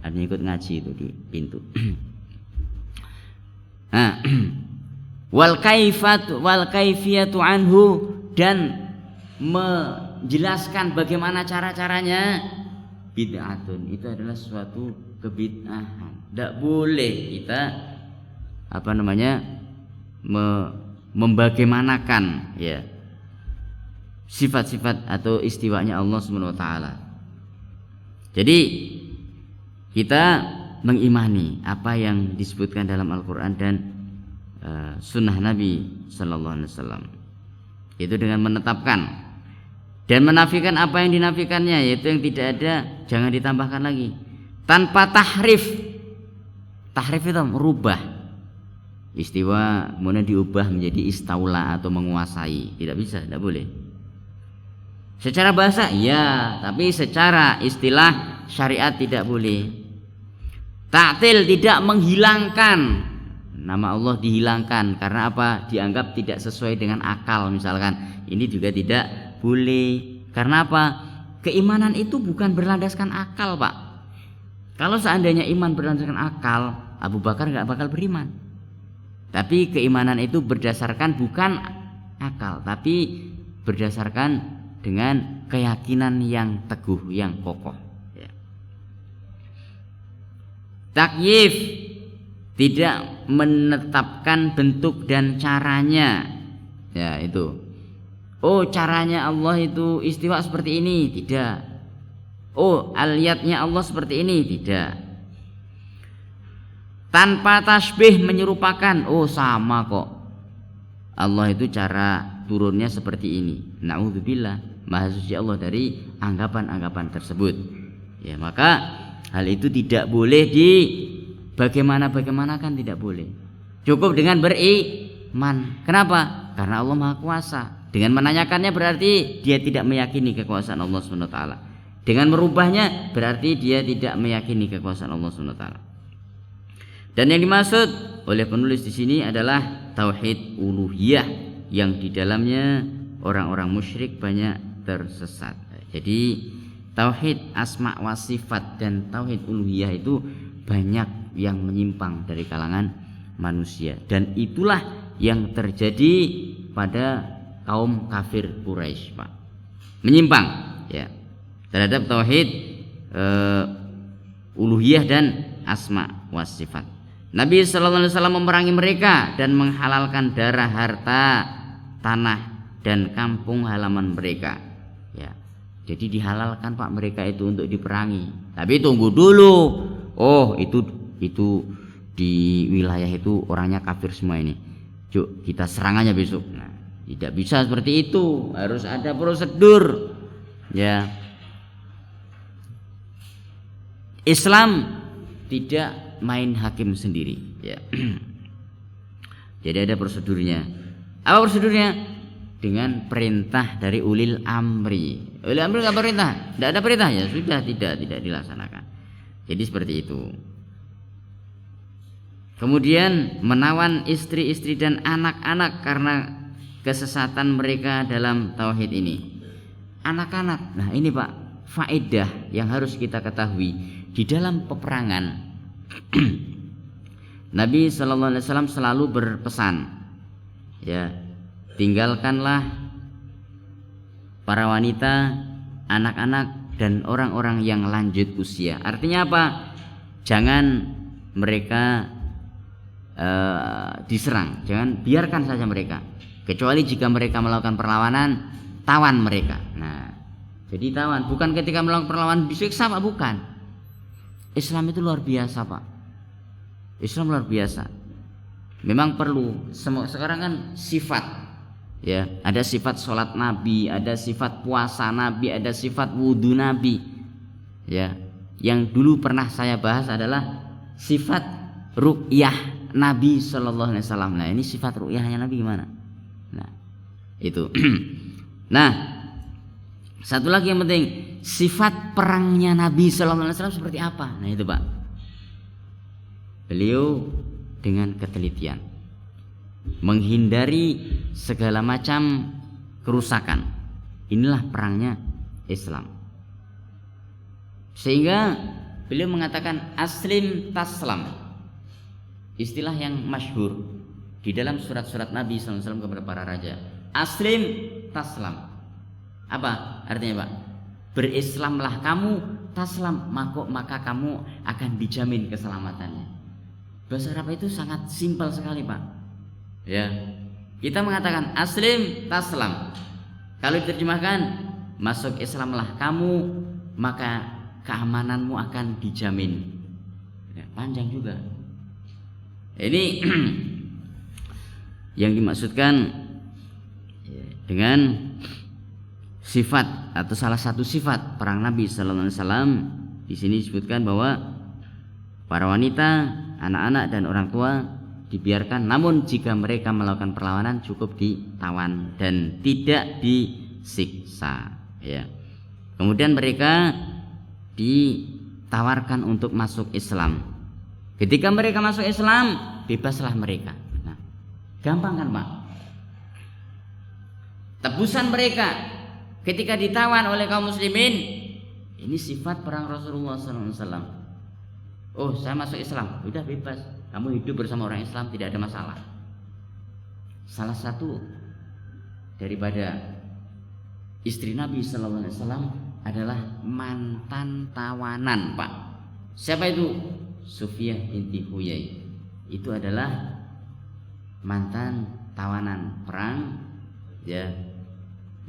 Ada yang ikut ngaji itu di pintu. Nah, wal kaifiyatu anhu, dan menjelaskan bagaimana cara-caranya, bid'atun, itu adalah suatu kebid'ahan. Tidak boleh kita membagaimanakan ya sifat-sifat atau istiwanya Allah Subhanahu wa taala. Jadi kita mengimani apa yang disebutkan dalam Al-Qur'an dan sunnah Nabi sallallahu alaihi wasallam. Itu dengan menetapkan dan menafikan apa yang dinafikannya, yaitu yang tidak ada jangan ditambahkan lagi, tanpa tahrif. Tahrif itu merubah istiwa kemudian diubah menjadi istaula atau menguasai, tidak bisa, tidak boleh. Secara bahasa ya, tapi secara istilah syariat tidak boleh. Ta'til, tidak menghilangkan nama Allah, dihilangkan karena apa? Dianggap tidak sesuai dengan akal misalkan. Ini juga tidak boleh. Karena apa? Keimanan itu bukan berlandaskan akal, Pak. Kalau seandainya iman berlandaskan akal, Abu Bakar nggak bakal beriman. Tapi keimanan itu berdasarkan bukan akal, tapi berdasarkan dengan keyakinan yang teguh, yang kokoh. Ya. Takyif, tidak menetapkan bentuk dan caranya. Ya, itu. Oh, caranya Allah itu istiwa seperti ini, tidak. Oh, al-yadnya Allah seperti ini, tidak. Tanpa tasbih menyerupakan, oh sama kok. Allah itu cara turunnya seperti ini. Na'udzubillah, maha suci Allah dari anggapan-anggapan tersebut. Ya, maka hal itu tidak boleh bagaimana-bagaimanakan, tidak boleh. Cukup dengan beriman. Kenapa? Karena Allah Maha Kuasa. Dengan menanyakannya berarti dia tidak meyakini kekuasaan Allah Subhanahu wa taala. Dengan merubahnya berarti dia tidak meyakini kekuasaan Allah Subhanahu wa taala. Dan yang dimaksud oleh penulis di sini adalah tauhid uluhiyah yang di dalamnya orang-orang musyrik banyak tersesat. Jadi tauhid asma wa sifat dan tauhid uluhiyah itu banyak yang menyimpang dari kalangan manusia, dan itulah yang terjadi pada kaum kafir Quraisy, Pak. Menyimpang ya terhadap tauhid uluhiyah dan asma wa sifat. Nabi sallallahu alaihi wasallam memerangi mereka dan menghalalkan darah, harta, tanah dan kampung halaman mereka. Ya. Jadi dihalalkan, Pak, mereka itu untuk diperangi. Tapi tunggu dulu. Oh, itu di wilayah itu orangnya kafir semua ini. Cuk, kita serang aja besok. Nah, tidak bisa seperti itu. Harus ada prosedur. Ya. Islam tidak main hakim sendiri, ya. Jadi ada prosedurnya. Apa prosedurnya? Dengan perintah dari ulil amri. Ulil amri nggak perintah, tidak ada perintah, ya sudah tidak dilaksanakan. Jadi seperti itu. Kemudian menawan istri-istri dan anak-anak karena kesesatan mereka dalam tauhid ini. Anak-anak, nah ini Pak, faedah yang harus kita ketahui di dalam peperangan. Nabi sallallahu alaihi wasallam selalu berpesan, ya, tinggalkanlah para wanita, anak-anak dan orang-orang yang lanjut usia. Artinya apa? Jangan mereka diserang, jangan, biarkan saja mereka. Kecuali jika mereka melakukan perlawanan, tawan mereka. Nah, jadi tawan, bukan ketika melakukan perlawanan disiksa, Pak, bukan. Islam itu luar biasa, Pak. Islam luar biasa. Memang perlu. Sekarang kan sifat, ya, ada sifat sholat Nabi, ada sifat puasa Nabi, ada sifat wudhu Nabi. Ya, yang dulu pernah saya bahas adalah sifat ru'yah Nabi Sallallahu Alaihi Wasallam. Nah, ini sifat ru'yahnya Nabi gimana? Nah, itu. Nah, satu lagi yang penting, sifat perangnya Nabi Sallallahu Alaihi Wasallam seperti apa? Nah, itu Pak. Beliau dengan ketelitian menghindari segala macam kerusakan. Inilah perangnya Islam. Sehingga beliau mengatakan aslim taslam. Istilah yang masyhur di dalam surat-surat Nabi Sallallahu Alaihi Wasallam kepada para raja. Aslim taslam. Apa artinya, Pak? Berislamlah kamu, taslam, maka kamu akan dijamin keselamatannya. Bahasa Arab itu sangat simpel sekali, Pak. Ya, kita mengatakan aslim taslam. Kalau diterjemahkan, masuk Islamlah kamu, maka keamananmu akan dijamin. Ya, panjang juga. Ini yang dimaksudkan dengan sifat atau salah satu sifat perang Nabi Sallallahu Alaihi Wasallam. Di sini disebutkan bahwa para wanita, anak-anak dan orang tua dibiarkan, namun jika mereka melakukan perlawanan cukup ditawan dan tidak disiksa. Ya. Kemudian mereka ditawarkan untuk masuk Islam. Ketika mereka masuk Islam, bebaslah mereka. Nah, gampang kan, Pak? Tebusan mereka ketika ditawan oleh kaum muslimin, ini sifat perang Rasulullah SAW. Oh, saya masuk Islam, udah bebas. Kamu hidup bersama orang Islam, tidak ada masalah. Salah satu daripada istri Nabi SAW adalah mantan tawanan, Pak. Siapa itu? Sufiyah binti Huyai. Itu adalah mantan tawanan perang, ya,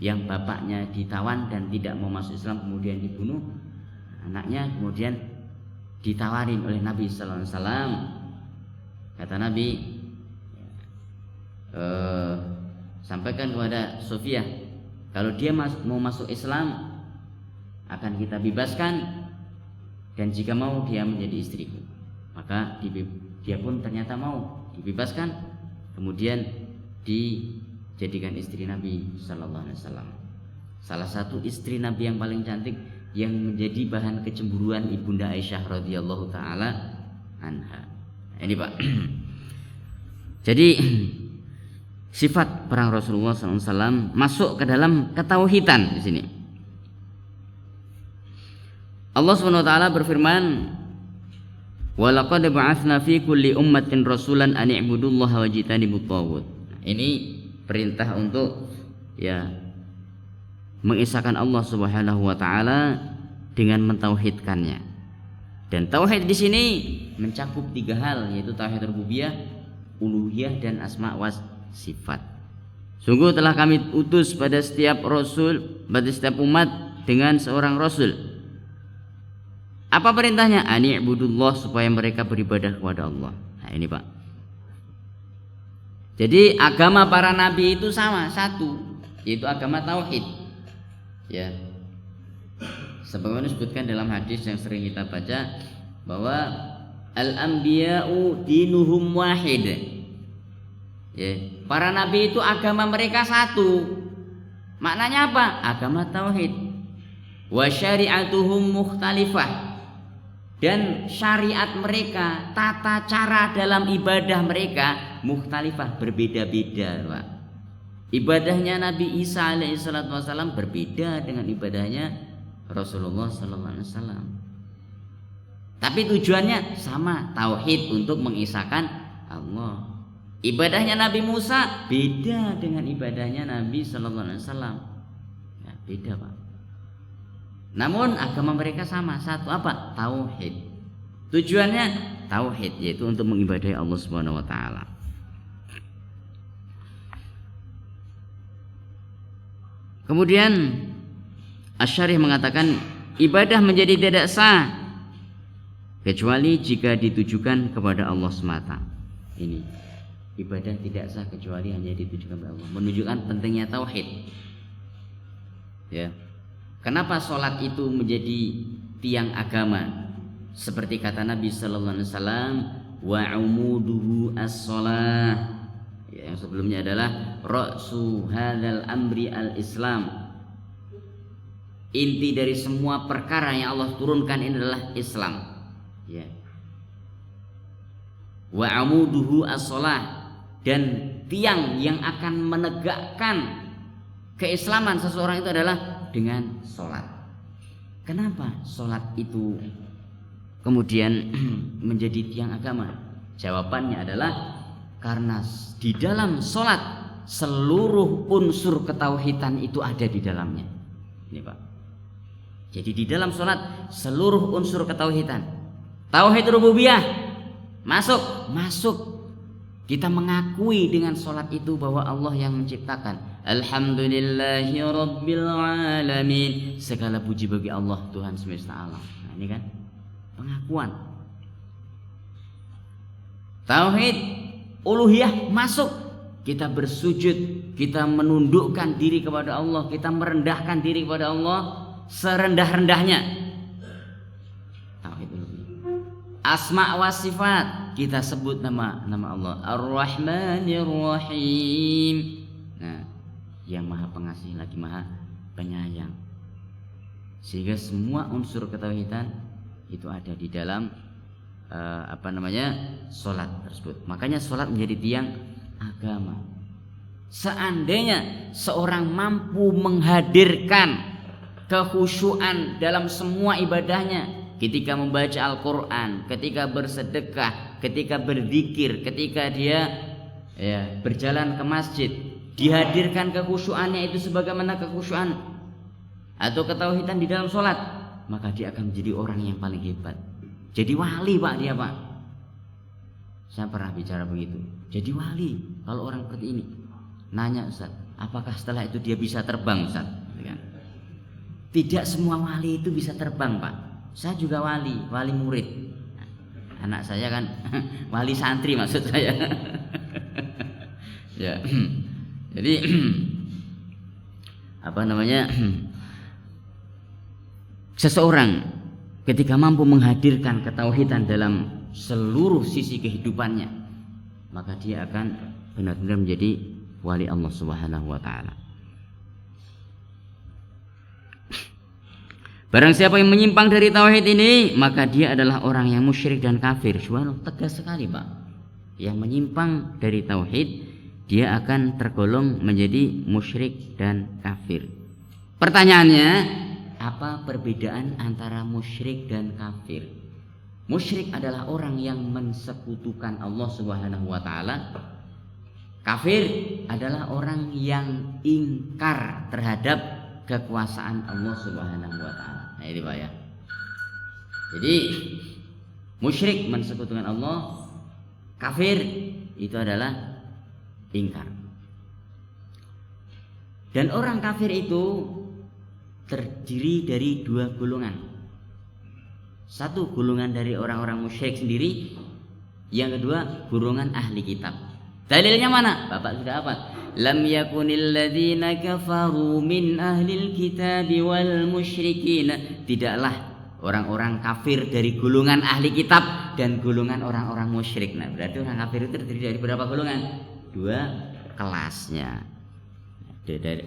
yang bapaknya ditawan dan tidak mau masuk Islam, kemudian dibunuh. Anaknya kemudian ditawarin oleh Nabi Sallallahu Alaihi Wasallam. Kata Nabi, sampaikan kepada Sofia, kalau dia mau masuk Islam akan kita bebaskan, dan jika mau dia menjadi istriku. Maka dia pun ternyata mau dibebaskan, kemudian dijadikan istri Nabi Sallallahu Alaihi Wasallam. Salah satu istri Nabi yang paling cantik, yang menjadi bahan kecemburuan ibunda Aisyah radhiyallahu taala anha. Ini Pak. Jadi sifat perang Rasulullah SAW masuk ke dalam ketauhidan di sini. Allah Subhanahu wa taala berfirman, "Wa laqad ba'atsna fi kulli ummatin rasulan an i'budullaha wajtanibut taghut." Ini perintah untuk mengesahkan Allah Subhanahu wa taala dengan mentauhidkannya. Dan tauhid di sini mencakup 3 hal, yaitu tauhid rububiyah, uluhiyah, dan asma wa sifat. Sungguh telah kami utus pada setiap rasul, pada setiap umat dengan seorang rasul. Apa perintahnya? Ani ibudullah, supaya mereka beribadah kepada Allah. Nah ini Pak. Jadi agama para nabi itu sama, satu, yaitu agama tauhid. Ya. Sebagaimana disebutkan dalam hadis yang sering kita baca, bahwa al-anbiya'u dinuhum wahid. Ya, para nabi itu agama mereka satu. Maknanya apa? Agama tauhid. Wa syari'atuhum mukhtalifah. Dan syariat mereka, tata cara dalam ibadah mereka mukhtalifah, berbeda-beda, Pak. Ibadahnya Nabi Isa alaihissalatu wassalam berbeda dengan ibadahnya Rasulullah sallallahu alaihi wasallam. Tapi tujuannya sama, tauhid, untuk mengisahkan Allah. Ibadahnya Nabi Musa beda dengan ibadahnya Nabi sallallahu alaihi wasallam. Ya, beda, Pak. Namun agama mereka sama, satu, apa? Tauhid. Tujuannya tauhid, yaitu untuk mengibadahi Allah Subhanahu wa taala. Kemudian Asy-Syarih mengatakan ibadah menjadi tidak sah kecuali jika ditujukan kepada Allah semata. Ini ibadah tidak sah kecuali hanya ditujukan kepada Allah, menunjukkan pentingnya tauhid. Ya. Kenapa sholat itu menjadi tiang agama? Seperti kata Nabi sallallahu alaihi wasallam, wa umuduhu as-shalah. Ya, yang sebelumnya adalah ra'su hadzal amri al-Islam. Inti dari semua perkara yang Allah turunkan ini adalah Islam. Ya. Wa amuduhu as-shalah, dan tiang yang akan menegakkan keislaman seseorang itu adalah dengan sholat. Kenapa sholat itu kemudian menjadi tiang agama? Jawabannya adalah karena di dalam sholat seluruh unsur ketauhidan itu ada di dalamnya. Ini Pak. Jadi di dalam sholat seluruh unsur ketauhidan, tauhid rububiyah masuk. Kita mengakui dengan sholat itu bahwa Allah yang menciptakan. Alhamdulillahi rabbil alamin. Segala puji bagi Allah, Tuhan semesta alam. Nah, ini kan pengakuan. Tauhid uluhiyah masuk. Kita bersujud, kita menundukkan diri kepada Allah, kita merendahkan diri kepada Allah serendah-rendahnya. Tauhid uluhiyah. Asma wa sifat, kita sebut nama Allah Ar-Rahmanir Rahim. Nah, yang Maha Pengasih lagi Maha Penyayang. Sehingga semua unsur ketauhidan itu ada di dalam salat tersebut. Makanya salat menjadi tiang agama. Seandainya seorang mampu menghadirkan kekhusyuan dalam semua ibadahnya, ketika membaca Al-Quran, ketika bersedekah, ketika berzikir, ketika dia berjalan ke masjid, dihadirkan kekhusyuannya itu sebagaimana kekhusyuan atau ketauhidan di dalam sholat, maka dia akan menjadi orang yang paling hebat. Jadi wali Pak dia Pak. Saya pernah bicara begitu. Jadi wali kalau orang seperti ini. Nanya Ustaz, apakah setelah itu dia bisa terbang Ustaz? Tidak semua wali itu bisa terbang Pak. Saya juga wali murid. Anak saya kan wali santri maksud saya. Ya. Jadi apa namanya? Seseorang ketika mampu menghadirkan ketauhidan dalam seluruh sisi kehidupannya, maka dia akan benar-benar menjadi wali Allah Subhanahu wa taala. Barang siapa yang menyimpang dari tauhid ini, maka dia adalah orang yang musyrik dan kafir. Subhanallah, tegas sekali, Pak. Yang menyimpang dari tauhid, dia akan tergolong menjadi musyrik dan kafir. Pertanyaannya, apa perbedaan antara musyrik dan kafir? Musyrik adalah orang yang mensekutukan Allah Subhanahu wa taala. Kafir adalah orang yang ingkar terhadap kekuasaan Allah Subhanahu wa taala. Nah, ini Pak ya. Jadi musyrik mensekutukan Allah, kafir itu adalah ingkar. Dan orang kafir itu terdiri dari dua golongan. Satu golongan dari orang-orang musyrik sendiri, yang kedua golongan ahli kitab. Dalilnya mana? Bapak sudah apa? Lam yakunil ladzina kafaru min ahlil kitab wal musyrikin. Tidaklah orang-orang kafir dari golongan ahli kitab dan golongan orang-orang musyrik. Nah, berarti orang kafir itu terdiri dari berapa golongan? Dua kelasnya.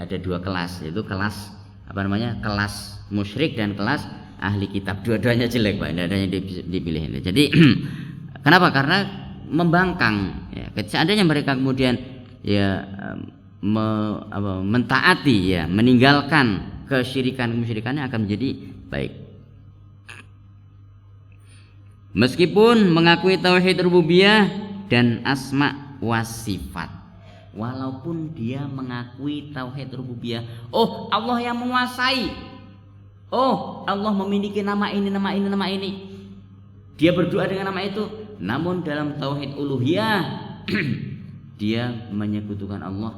Ada dua kelas, yaitu kelas apa namanya? Kelas musyrik dan kelas ahli kitab. Dua-duanya jelek, Pak. Tidak ada yang dipilih. Jadi kenapa? Karena membangkang. Ya, seandainya mereka kemudian ya mentaati, ya meninggalkan kesyirikan-kemusyrikannya, akan menjadi baik. Meskipun mengakui tauhid rububiyah dan asma wa sifat, walaupun dia mengakui tauhid rububiyah, oh Allah yang menguasai, oh Allah memiliki nama ini, nama ini, nama ini, dia berdoa dengan nama itu, namun dalam tauhid uluhiyah dia menyekutukan Allah,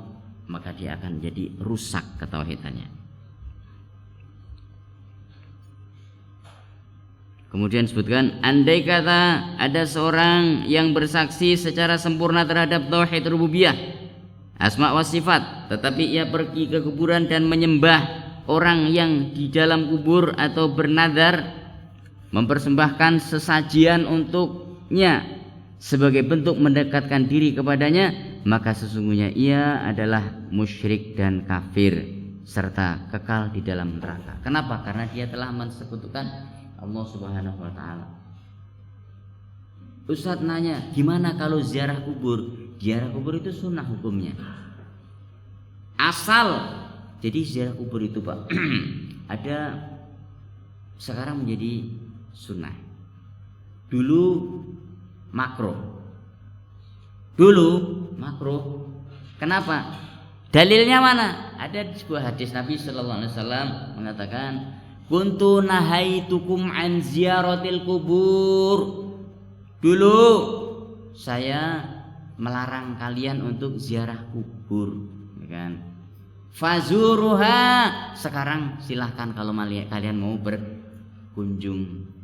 maka dia akan jadi rusak ketauhidannya. Kemudian disebutkan, andai kata ada seorang yang bersaksi secara sempurna terhadap tauhid rububiyah, asma wa sifat, tetapi ia pergi ke kuburan dan menyembah orang yang di dalam kubur atau bernadar mempersembahkan sesajian untuknya sebagai bentuk mendekatkan diri kepadanya, maka sesungguhnya ia adalah musyrik dan kafir serta kekal di dalam neraka. Kenapa? Karena dia telah mensekutukan Allah Subhanahu wa taala. Ustaz nanya, gimana kalau ziarah kubur? Ziarah kubur itu sunnah hukumnya. Asal jadi ziarah kubur itu, Pak, ada sekarang menjadi sunnah. Dulu makruh. Kenapa? Dalilnya mana? Ada sebuah hadis Nabi sallallahu alaihi wasallam mengatakan, kuntu nahaitukum an ziyaratil kubur. Dulu saya melarang kalian untuk ziarah kubur, ya kan? Fazuruha, sekarang silahkan kalau kalian mau berkunjung.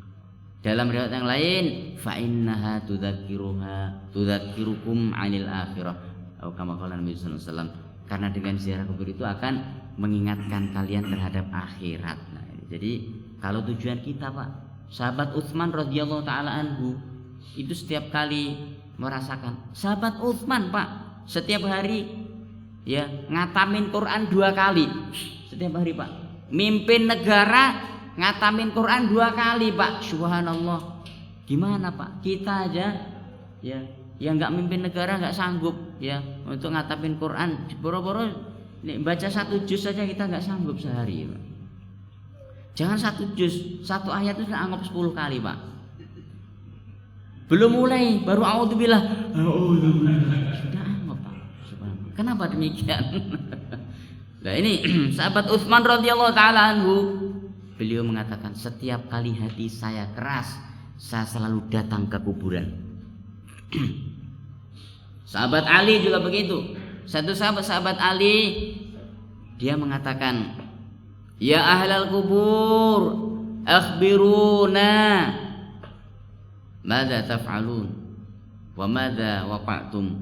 Dalam riwayat yang lain, fa innaha tudzakirukum 'anil akhirah. Atau kama qala Nabi sallallahu alaihi wasallam, karena dengan ziarah kubur itu akan mengingatkan kalian terhadap akhirat. Nah, jadi kalau tujuan kita, Pak, sahabat Utsman radhiyallahu taala anhu itu setiap kali merasakan, sahabat Utsman, Pak, setiap hari ya ngatamin Quran 2 kali. Setiap hari, Pak. Mimpin negara ngatamin Quran 2 kali, Pak. Subhanallah. Gimana, Pak? Kita aja ya yang nggak mimpin negara nggak sanggup ya untuk ngatamin Quran. Boro-boro baca 1 juz saja kita nggak sanggup sehari, Pak. Jangan 1 juz, 1 ayat itu sudah anggap 10 kali, Pak. Belum mulai baru a'udzubillah. Sudah anggap, Pak. Subhanallah. Kenapa demikian? Nah, ini sahabat Utsman radhiyallahu taala anhu, beliau mengatakan, setiap kali hati saya keras, saya selalu datang ke kuburan. Sahabat Ali juga begitu. Satu sahabat Ali, dia mengatakan, ya ahlal kubur, akhbiruna madza taf'alun wa madza waqa'tum.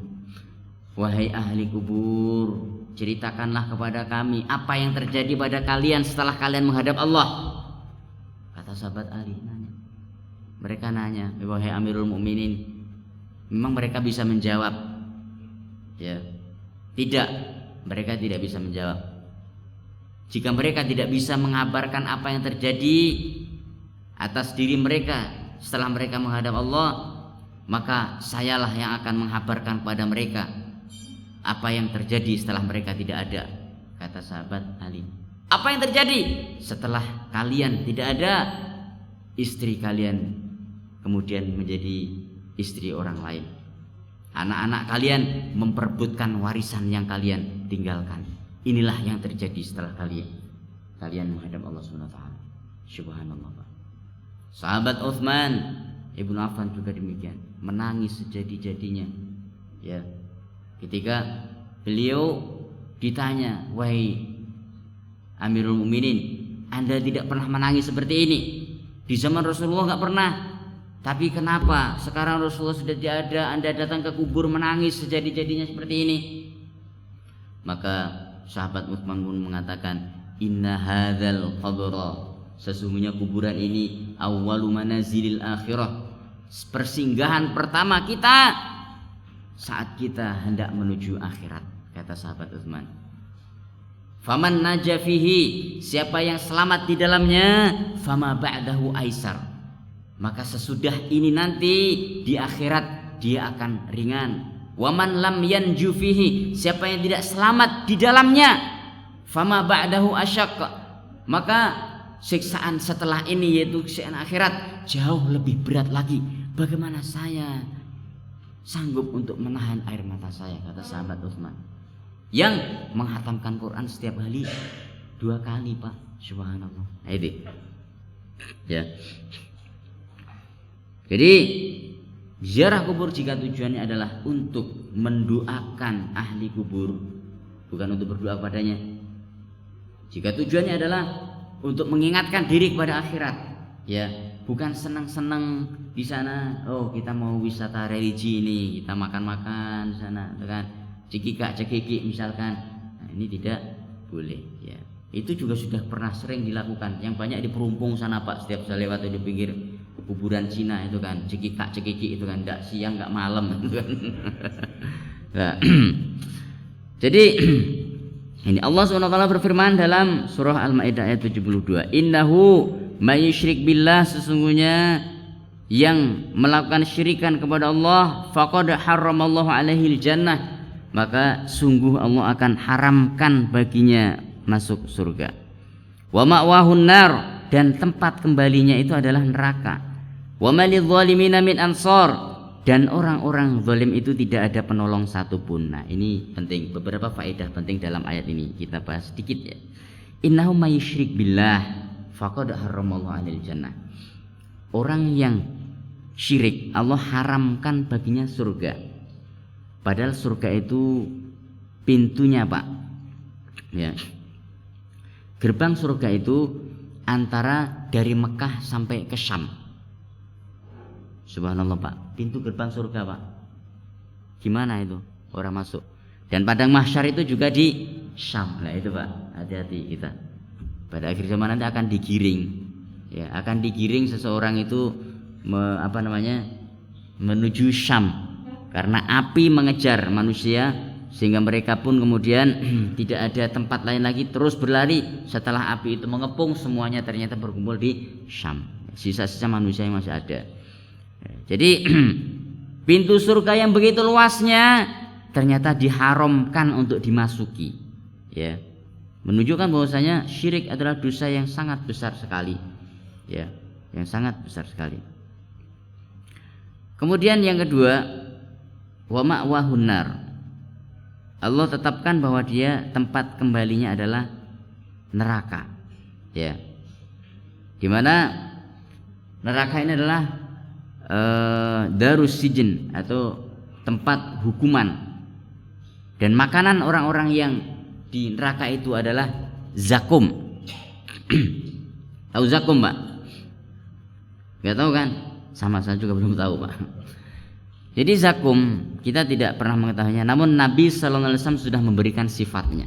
Wahai ahli kubur, ceritakanlah kepada kami apa yang terjadi pada kalian setelah kalian menghadap Allah. Kata sahabat Ali nanya. Mereka nanya, wahai Amirul Mukminin, memang mereka bisa menjawab? Ya. Tidak, mereka tidak bisa menjawab. Jika mereka tidak bisa mengabarkan apa yang terjadi atas diri mereka setelah mereka menghadap Allah, maka sayalah yang akan mengabarkan kepada mereka apa yang terjadi setelah mereka tidak ada. Kata sahabat Ali, apa yang terjadi setelah kalian tidak ada? Istri kalian kemudian menjadi istri orang lain, anak-anak kalian memperebutkan warisan yang kalian tinggalkan. Inilah yang terjadi setelah kalian menghadap Allah Subhanahu wa taala. Subhanallah, Pak. Sahabat Utsman Ibnu Affan juga demikian, menangis sejadi-jadinya. Ya. Ketika beliau ditanya, "Wahai Amirul Mukminin, Anda tidak pernah menangis seperti ini. Di zaman Rasulullah enggak pernah. Tapi kenapa sekarang Rasulullah sudah tidak ada, Anda datang ke kubur menangis sejadi-jadinya seperti ini?" Maka sahabat Utsman pun mengatakan, "Inna hadzal qabra, sesungguhnya kuburan ini awwalu manazilil akhirah, persinggahan pertama kita saat kita hendak menuju akhirat." Kata sahabat Utsman, "Faman naja fihi, siapa yang selamat di dalamnya, fama ba'dahu aisar, maka sesudah ini nanti di akhirat dia akan ringan. Waman lam yanju fihi, siapa yang tidak selamat di dalamnya, fama ba'dahu asyaq, maka siksaan setelah ini yaitu siksaan akhirat jauh lebih berat lagi. Bagaimana saya sanggup untuk menahan air mata saya?" Kata sahabat Utsman yang menghatamkan Quran setiap hari 2 kali, Pak. Subhanallah. Itu ya. Jadi ziarah kubur jika tujuannya adalah untuk mendoakan ahli kubur, bukan untuk berdoa padanya. Jika tujuannya adalah untuk mengingatkan diri kepada akhirat, ya, bukan senang-senang di sana. Oh, kita mau wisata religi ini, kita makan-makan di sana, kan? Cekikak-cekiki misalkan. Nah, ini tidak boleh, ya. Itu juga sudah pernah sering dilakukan. Yang banyak di Perumpung sana, Pak, setiap saya lewat di pinggir kuburan Cina itu kan, cekikak-cekiki itu kan, enggak siang enggak malam itu kan. Nah, jadi ini Allah SWT berfirman dalam surah Al-Maidah ayat 72, "Innahu may yusyrik billah, sesungguhnya yang melakukan syirikan kepada Allah, faqad harramallahu alaihil jannah, maka sungguh Allah akan haramkan baginya masuk surga. Wa ma'wahun nar, dan tempat kembalinya itu adalah neraka. Wa malidh zalimina min ansar, dan orang-orang zalim itu tidak ada penolong satupun." Nah, ini penting, beberapa faedah penting dalam ayat ini kita bahas sedikit ya. Innahu may yusyrik billah faqad harramallahu alaihil jannah. Orang yang syirik Allah haramkan baginya surga. Padahal surga itu pintunya, Pak, ya. Gerbang surga itu antara dari Mekah sampai ke Syam. Subhanallah, Pak. Pintu gerbang surga, Pak. Gimana itu orang masuk? Dan padang mahsyar itu juga di Syam. Nah, itu, Pak. Hati-hati kita. Pada akhir zaman nanti akan digiring. Ya, akan digiring seseorang itu menuju Syam. Karena api mengejar manusia sehingga mereka pun kemudian tidak ada tempat lain lagi, terus berlari. Setelah api itu mengepung, semuanya ternyata berkumpul di Syam. Sisa-sisa manusia yang masih ada. Jadi pintu surga yang begitu luasnya ternyata diharamkan untuk dimasuki, ya. Menunjukkan bahwasanya syirik adalah dosa yang sangat besar sekali, ya, yang sangat besar sekali. Kemudian yang kedua, wa ma'wahun nar, Allah tetapkan bahwa dia tempat kembalinya adalah neraka, ya. Dimana neraka ini adalah darus sijin atau tempat hukuman, dan makanan orang-orang yang di neraka itu adalah zakum. Tahu zakum, Pak? Gak tahu kan? Sama saya juga belum tahu, Pak. Jadi zakum kita tidak pernah mengetahuinya, namun Nabi sallallahu alaihi wasallam sudah memberikan sifatnya.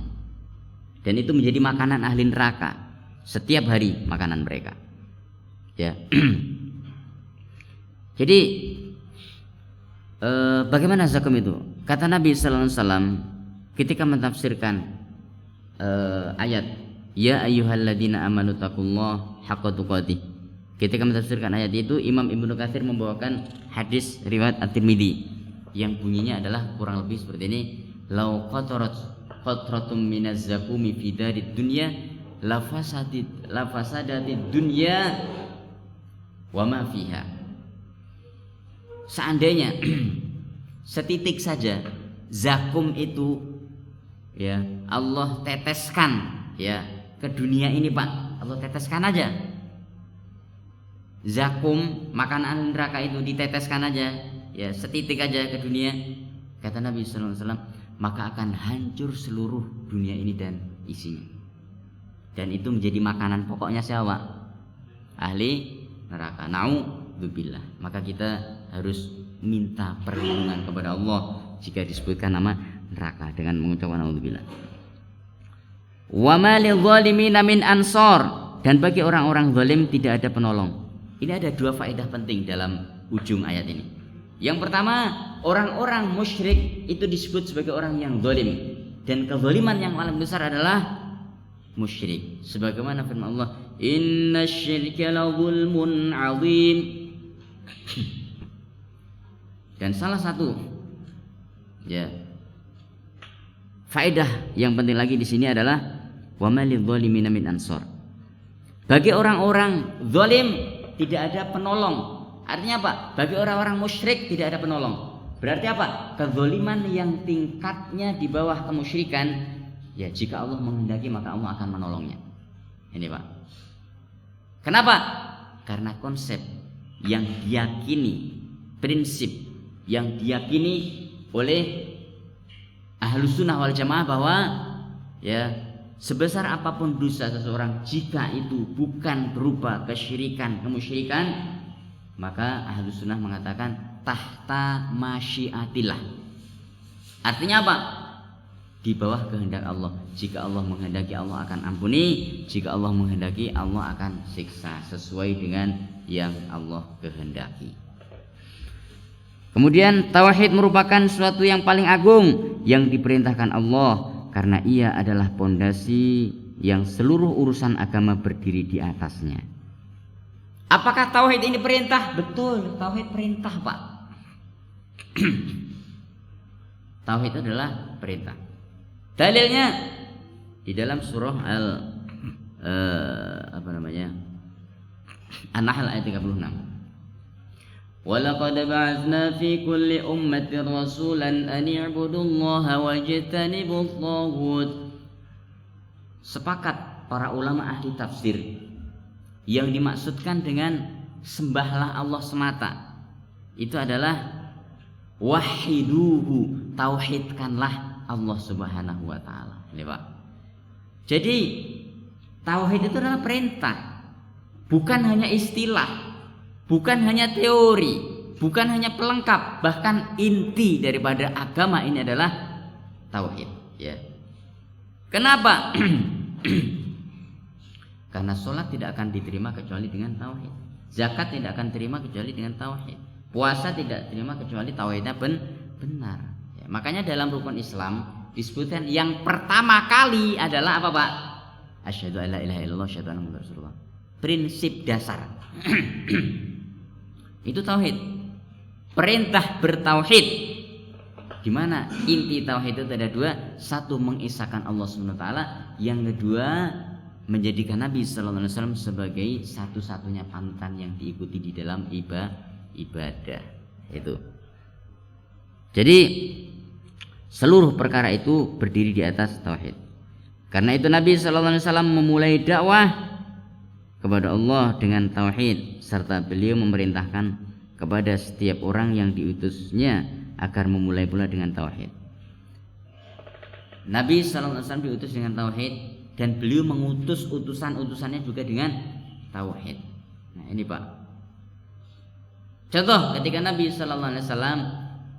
Dan itu menjadi makanan ahli neraka setiap hari, makanan mereka. Ya. Jadi bagaimana zakum itu? Kata Nabi sallallahu alaihi wasallam ketika mentafsirkan ayat ya ayyuhalladzina amanu taqullaha haqqa tuqatih. Ketika mentafsirkan ayat itu, Imam Ibnu Katsir membawakan hadis riwayat At-Tirmidzi yang bunyinya adalah kurang lebih seperti ini: lau qatratum minaz zakumi fi darid dunya lafasadatid dunya wa ma fiha. Seandainya setitik saja zakum itu ya Allah teteskan ya ke dunia ini, Pak. Allah teteskan aja. Zakum, makanan neraka itu diteteskan aja, ya setitik aja ke dunia. Kata Nabi sallallahu alaihi wasallam, maka akan hancur seluruh dunia ini dan isinya. Dan itu menjadi makanan pokoknya siapa? Ahli neraka. Na'udzubillah. Maka kita harus minta perlindungan kepada Allah jika disebutkan nama neraka dengan mengucapkan na'udzubillah. Wa ma lidh-dhalimin min ansor, dan bagi orang-orang zalim tidak ada penolong. Ini ada dua faedah penting dalam ujung ayat ini. Yang pertama, orang-orang musyrik itu disebut sebagai orang yang zalim, dan kezaliman yang paling besar adalah musyrik. Sebagaimana firman Allah, "Innasyirka lazulmun 'adzim." Dan salah satu ya faedah yang penting lagi di sini adalah wa ma lidh-dhalimin min ansor. Bagi orang-orang zalim tidak ada penolong. Artinya apa? Bagi orang-orang musyrik tidak ada penolong. Berarti apa? Kezaliman yang tingkatnya di bawah kemusyrikan, ya jika Allah menghendaki maka Allah akan menolongnya. Ini Pak. Kenapa? Karena konsep yang diyakini, prinsip yang diyakini oleh Ahlus Sunnah wal Jamaah bahwa ya sebesar apapun dosa seseorang, jika itu bukan berupa kesyirikan, kemusyrikan, maka Ahlus Sunnah mengatakan tahta masyiatillah. Artinya apa? Di bawah kehendak Allah. Jika Allah menghendaki Allah akan ampuni, jika Allah menghendaki Allah akan siksa sesuai dengan yang Allah kehendaki. Kemudian tauhid merupakan suatu yang paling agung yang diperintahkan Allah, karena ia adalah pondasi yang seluruh urusan agama berdiri di atasnya. Apakah tauhid ini perintah? Betul, tauhid perintah, Pak. Tauhid adalah perintah. Dalilnya di dalam surah An-Nahl ayat 36. وَلَقَدْ بَعَثْنَا فِي كُلِّ أُمَّةٍ رَسُولًا أَنِ اعْبُدُوا اللَّهَ وَاجْتَنِبُوا الطَّاغُوتَ. Sepakat para ulama ahli tafsir, yang dimaksudkan dengan sembahlah Allah semata itu adalah wahiduhu, tauhidkanlah Allah Subhanahu wa taala. Ini Pak. Jadi tauhid itu adalah perintah, bukan hanya istilah, bukan hanya teori, bukan hanya pelengkap, bahkan inti daripada agama ini adalah tauhid, ya. Kenapa? Karena sholat tidak akan diterima kecuali dengan tauhid, zakat tidak akan diterima kecuali dengan tauhid, puasa tidak diterima kecuali tauhidnya benar. Ya, makanya dalam rukun Islam disebutkan yang pertama kali adalah apa, Pak? Asyhadu alla ilaha illallah, asyhadu anna muhammadar rasulullah. Prinsip dasar. Itu tauhid. Perintah bertauhid. Gimana? Inti tauhid itu ada dua. Satu, mengisahkan Allah SWT. Yang kedua, menjadikan Nabi sallallahu alaihi wasallam sebagai satu-satunya panutan yang diikuti di dalam ibadah. Itu. Jadi seluruh perkara itu berdiri di atas tauhid. Karena itu Nabi sallallahu alaihi wasallam memulai dakwah kepada Allah dengan tauhid, serta beliau memerintahkan kepada setiap orang yang diutusnya agar memulai pula dengan tauhid. Nabi sallallahu alaihi wasallam diutus dengan tauhid, dan beliau mengutus utusan-utusannya juga dengan tauhid. Nah, ini Pak. Contoh ketika Nabi sallallahu alaihi wasallam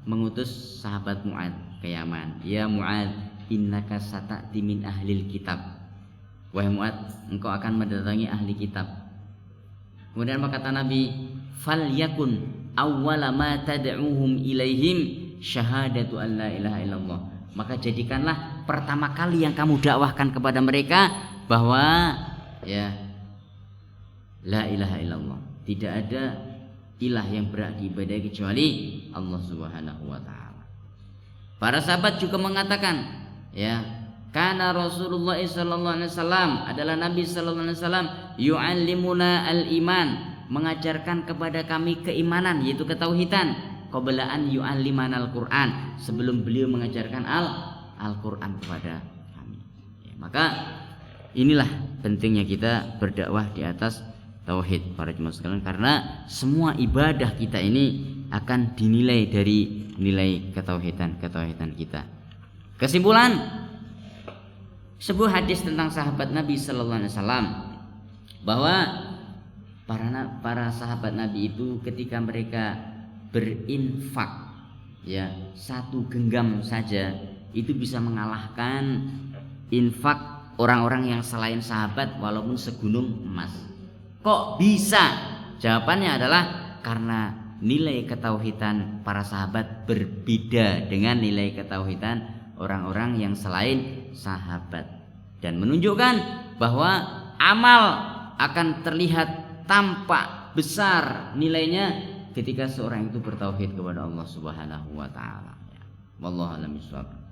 mengutus sahabat Mu'ad ke Yaman. Ya Mu'ad, innaka sata'ti min ahlil kitab. Wahai Mu'ad, engkau akan mendatangi ahli kitab. Kemudian apa kata Nabi? Falyakun awwala ma tad'uhum ilaihim syahadatu an la ilaha illallah. Maka jadikanlah pertama kali yang kamu dakwahkan kepada mereka bahwa ya la ilaha illallah. Tidak ada ilah yang berhak diibadahi kecuali Allah Subhanahu wa taala. Para sahabat juga mengatakan, ya, karena Rasulullah sallallahu alaihi wasallam adalah Nabi sallallahu alaihi wasallam yu'allimuna al-iman, mengajarkan kepada kami keimanan yaitu ketauhidan, qabla an yu'allimana al-Qur'an, sebelum beliau mengajarkan Al-Qur'an kepada kami. Ya, maka inilah pentingnya kita berdakwah di atas tauhid para jemaah sekalian, karena semua ibadah kita ini akan dinilai dari nilai ketauhidan kita. Kesimpulan, sebuah hadis tentang sahabat Nabi sallallahu alaihi wasallam bahwa para sahabat Nabi itu ketika mereka berinfak, ya, satu genggam saja itu bisa mengalahkan infak orang-orang yang selain sahabat walaupun segunung emas. Kok bisa? Jawabannya adalah karena nilai ketauhidan para sahabat berbeda dengan nilai ketauhidan orang-orang yang selain sahabat, dan menunjukkan bahwa amal akan terlihat tampak besar nilainya ketika seorang itu bertauhid kepada Allah Subhanahu wa taala. Wallahu a'lam bishawab.